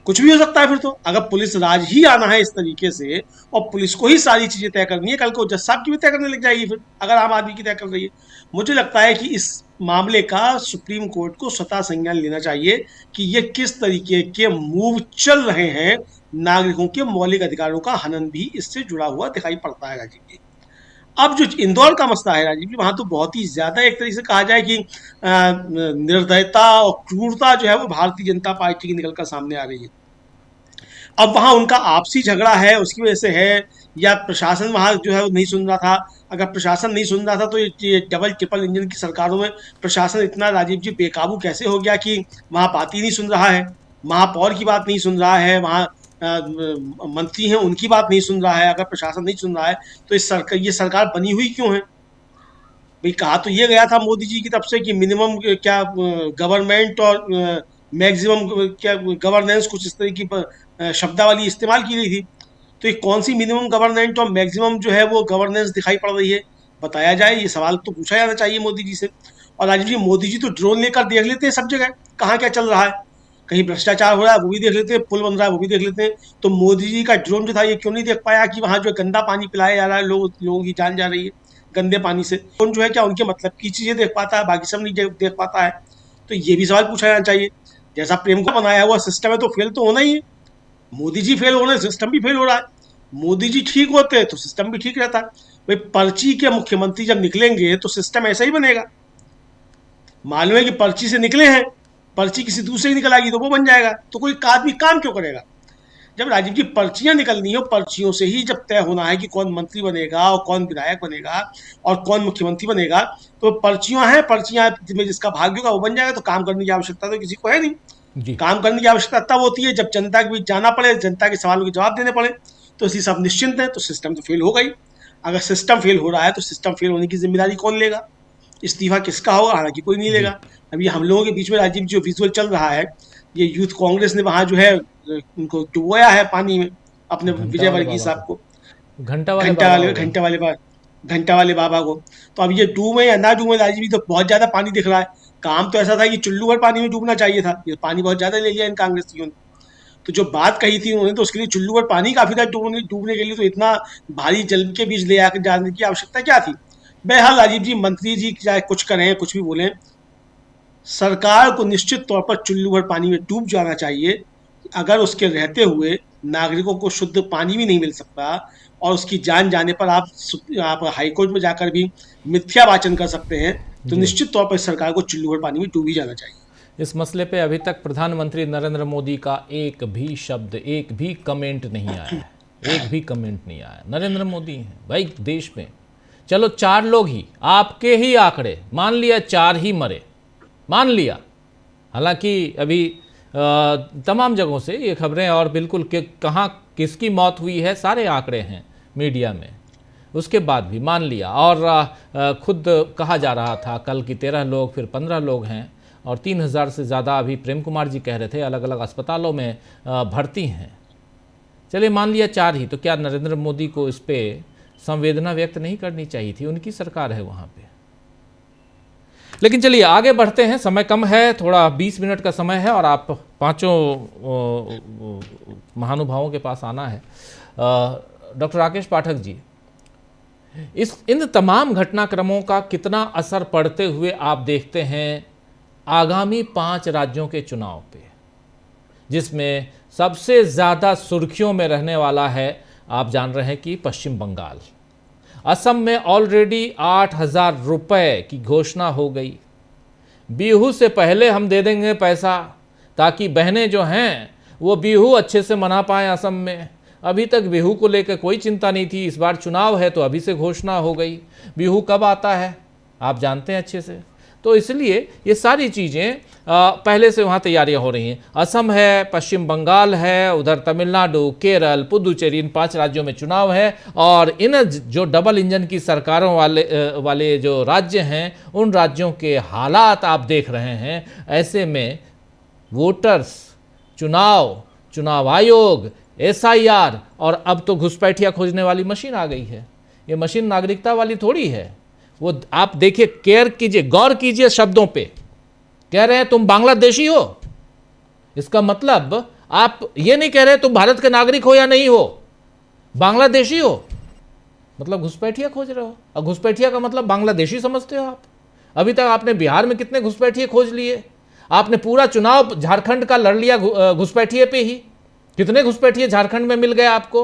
कुछ भी हो सकता है फिर तो। अगर पुलिस राज ही आना है इस तरीके से और पुलिस को ही सारी चीजें तय करनी है, कल को जज साहब की भी तय करने लग जाएगी फिर, अगर आम आदमी की तय कर रही है। मुझे लगता है कि इस मामले का सुप्रीम कोर्ट को स्वतः संज्ञान लेना चाहिए कि ये किस तरीके के मूव चल रहे हैं। नागरिकों के मौलिक अधिकारों का हनन भी इससे जुड़ा हुआ दिखाई पड़ता है राजीव जी। अब जो इंदौर का मसला है राजीव जी, वहां तो बहुत ही ज्यादा एक तरीके से कहा जाए कि निर्दयता और क्रूरता जो है वो भारतीय जनता पार्टी की निकलकर सामने आ रही है। अब वहां उनका आपसी झगड़ा है, उसकी वजह से है, या प्रशासन वहां जो है वो नहीं सुन रहा था? अगर प्रशासन नहीं सुन रहा था तो ये डबल ट्रिपल इंजन की सरकारों में प्रशासन इतना राजीव जी बेकाबू कैसे हो गया कि वहां बात ही नहीं सुन रहा है, महापौर की बात नहीं सुन रहा है, वहां मंत्री हैं उनकी बात नहीं सुन रहा है? अगर प्रशासन नहीं सुन रहा है तो ये सरकार बनी हुई क्यों है? भाई, कहा तो ये गया था मोदी जी की तरफ से कि मिनिमम क्या गवर्नमेंट और मैक्सिमम क्या गवर्नेंस, कुछ इस तरह की शब्दावली इस्तेमाल की गई थी। तो ये कौन सी मिनिमम गवर्नेंस और मैक्सिमम जो है वो गवर्नेंस दिखाई पड़ रही है? बताया जाए, ये सवाल तो पूछा जाना चाहिए मोदी जी से। और राजीव जी, मोदी जी तो ड्रोन लेकर देख लेते हैं सब जगह कहाँ क्या चल रहा है, कहीं भ्रष्टाचार हो रहा है वो भी देख लेते हैं, पुल बन रहा है वो भी देख लेते हैं। तो मोदी जी का ड्रोन जो था ये क्यों नहीं देख पाया कि वहाँ जो गंदा पानी पिलाया जा रहा है, लोगों की जान जा रही है गंदे पानी से? ड्रोन जो है क्या उनके मतलब की चीजें देख पाता है, बाकी सब नहीं देख पाता है? तो ये भी सवाल पूछा जाना चाहिए। जैसा प्रेम का बनाया हुआ सिस्टम है तो फेल तो होना ही है। मोदी जी फेल हो रहे हैं, सिस्टम भी फेल हो रहा है। मोदी जी ठीक होते हैं तो सिस्टम भी ठीक रहता है। भाई, पर्ची के मुख्यमंत्री जब निकलेंगे तो सिस्टम ऐसा ही बनेगा। मालूम है कि पर्ची से निकले हैं, पर्ची किसी दूसरे की निकल आएगी तो वो बन जाएगा, तो कोई आदमी काम क्यों करेगा? जब राजीव जी पर्चियां निकलनी हो, पर्चियों से ही जब तय होना है कि कौन मंत्री बनेगा और कौन विधायक बनेगा और कौन मुख्यमंत्री बनेगा, तो पर्चियां हैं, पर्चियां में जिसका भाग्य होगा वो बन जाएगा। तो काम करने की आवश्यकता तो किसी को है नहीं। काम करने की आवश्यकता तब होती है जब जनता के बीच जाना पड़े, जनता के सवालों के जवाब देने पड़े। तो इसी सब निश्चिंत है तो सिस्टम तो फेल होगा ही। अगर सिस्टम फेल हो रहा है तो सिस्टम फेल होने की जिम्मेदारी कौन लेगा? इस्तीफा किसका होगा, हालांकि कोई नहीं लेगा। अभी हम लोगों के बीच में राजीव जो विजुअल चल रहा है, ये यूथ कांग्रेस ने वहां जो है उनको डुबोया है पानी में, अपने विजय वर्गीय साहब को, घंटा वाले बाबा को। तो अब ये डूबे या ना डूबे राजीव जी, तो बहुत ज्यादा पानी दिख रहा है। काम तो ऐसा था कि चुल्लू भर पानी में डूबना चाहिए था, ये पानी बहुत ज्यादा ले लिया इन कांग्रेसियों ने। तो जो बात कही थी उन्होंने, तो उसके लिए चुल्लू भर पानी काफी था डूबने के लिए, तो इतना भारी जल के बीच ले आकर जाने की आवश्यकता क्या थी। बहरहाल राजीव जी, मंत्री जी चाहे कुछ करें, कुछ भी बोलें, सरकार को निश्चित तौर पर चुल्लू भर पानी में डूब जाना चाहिए। अगर उसके रहते हुए नागरिकों को शुद्ध पानी भी नहीं मिल सकता और उसकी जान जाने पर आप हाईकोर्ट में जाकर भी मिथ्या वाचन कर सकते हैं, तो निश्चित तौर पर सरकार को चुल्लू भर पानी में डूब ही जाना चाहिए। इस मसले पे अभी तक प्रधानमंत्री नरेंद्र मोदी का एक भी शब्द, एक भी कमेंट नहीं आया है, एक भी कमेंट नहीं आया। नरेंद्र मोदी हैं भाई देश में, चलो 4 लोग ही, आपके ही आंकड़े, मान लिया 4 ही मरे, मान लिया, हालांकि अभी तमाम जगहों से ये खबरें और बिल्कुल कहाँ किसकी मौत हुई है सारे आंकड़े हैं मीडिया में, उसके बाद भी मान लिया। और खुद कहा जा रहा था कल की 13 लोग, फिर 15 लोग हैं और 3000 से ज़्यादा अभी प्रेम कुमार जी कह रहे थे अलग अलग अस्पतालों में भर्ती हैं। चलिए मान लिया 4 ही, तो क्या नरेंद्र मोदी को इस पर संवेदना व्यक्त नहीं करनी चाहिए थी? उनकी सरकार है वहाँ पे। लेकिन चलिए आगे बढ़ते हैं, समय कम है, थोड़ा 20 मिनट का समय है और आप पांचों महानुभावों के पास आना है। डॉक्टर राकेश पाठक जी, इन तमाम घटनाक्रमों का कितना असर पड़ते हुए आप देखते हैं आगामी 5 राज्यों के चुनाव पे, जिसमें सबसे ज़्यादा सुर्खियों में रहने वाला है, आप जान रहे हैं कि पश्चिम बंगाल। असम में ऑलरेडी 8,000 रुपये की घोषणा हो गई। बिहू से पहले हम दे देंगे पैसा ताकि बहनें जो हैं वो बिहू अच्छे से मना पाएँ असम में। अभी तक बिहू को लेकर कोई चिंता नहीं थी, इस बार चुनाव है तो अभी से घोषणा हो गई। बिहू कब आता है आप जानते हैं अच्छे से, तो इसलिए ये सारी चीज़ें पहले से वहाँ तैयारियां हो रही हैं। असम है, पश्चिम बंगाल है, उधर तमिलनाडु, केरल, पुदुचेरी, इन 5 राज्यों में चुनाव है। और इन जो डबल इंजन की सरकारों वाले जो राज्य हैं, उन राज्यों के हालात आप देख रहे हैं। ऐसे में वोटर्स, चुनाव आयोग, SIR और अब तो घुसपैठिया खोजने वाली मशीन आ गई है। ये मशीन नागरिकता वाली थोड़ी है, वो आप देखिए, केयर कीजिए, गौर कीजिए शब्दों पे। कह रहे हैं तुम बांग्लादेशी हो, इसका मतलब आप ये नहीं कह रहे तुम भारत के नागरिक हो या नहीं हो, बांग्लादेशी हो, मतलब घुसपैठिया खोज रहे हो। और घुसपैठिया का मतलब बांग्लादेशी समझते हो आप। अभी तक आपने बिहार में कितने घुसपैठिए खोज लिए? आपने पूरा चुनाव झारखंड का लड़ लिया घुसपैठिए पे ही। कितने घुसपैठिए झारखंड में मिल गए आपको?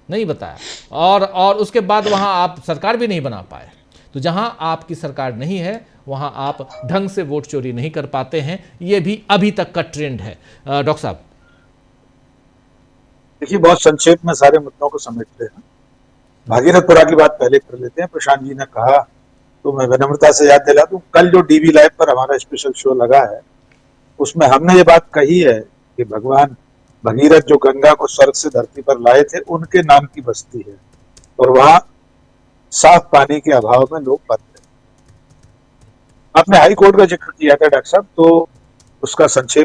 नहीं बताया। और उसके बाद वहां आप सरकार भी नहीं बना पाए। तो जहां आपकी सरकार नहीं है वहां आप ढंग से वोट चोरी नहीं कर पाते हैं। ये भी अभी तक का ट्रेंड है। डॉक्टर साहब देखिए, बहुत संक्षेप में सारे मुद्दों को समेटते हैं। भागीरथपुरा की बात पहले कर लेते हैं। प्रशांत जी ने कहा तो मैं विनम्रता से याद दिला दूं, कल जो DV लाइव पर हमारा स्पेशल शो लगा है उसमें हमने ये बात कही है कि भगवान भगीरथ जो गंगा को स्वर्ग से धरती पर लाए थे, उनके नाम की बस्ती है और वहां साफ पानी के अभाव में लोग बंद हैं। आपने हाई कोर्ट का जिक्र किया था डॉक्टर साहब, तो उसका संक्षेप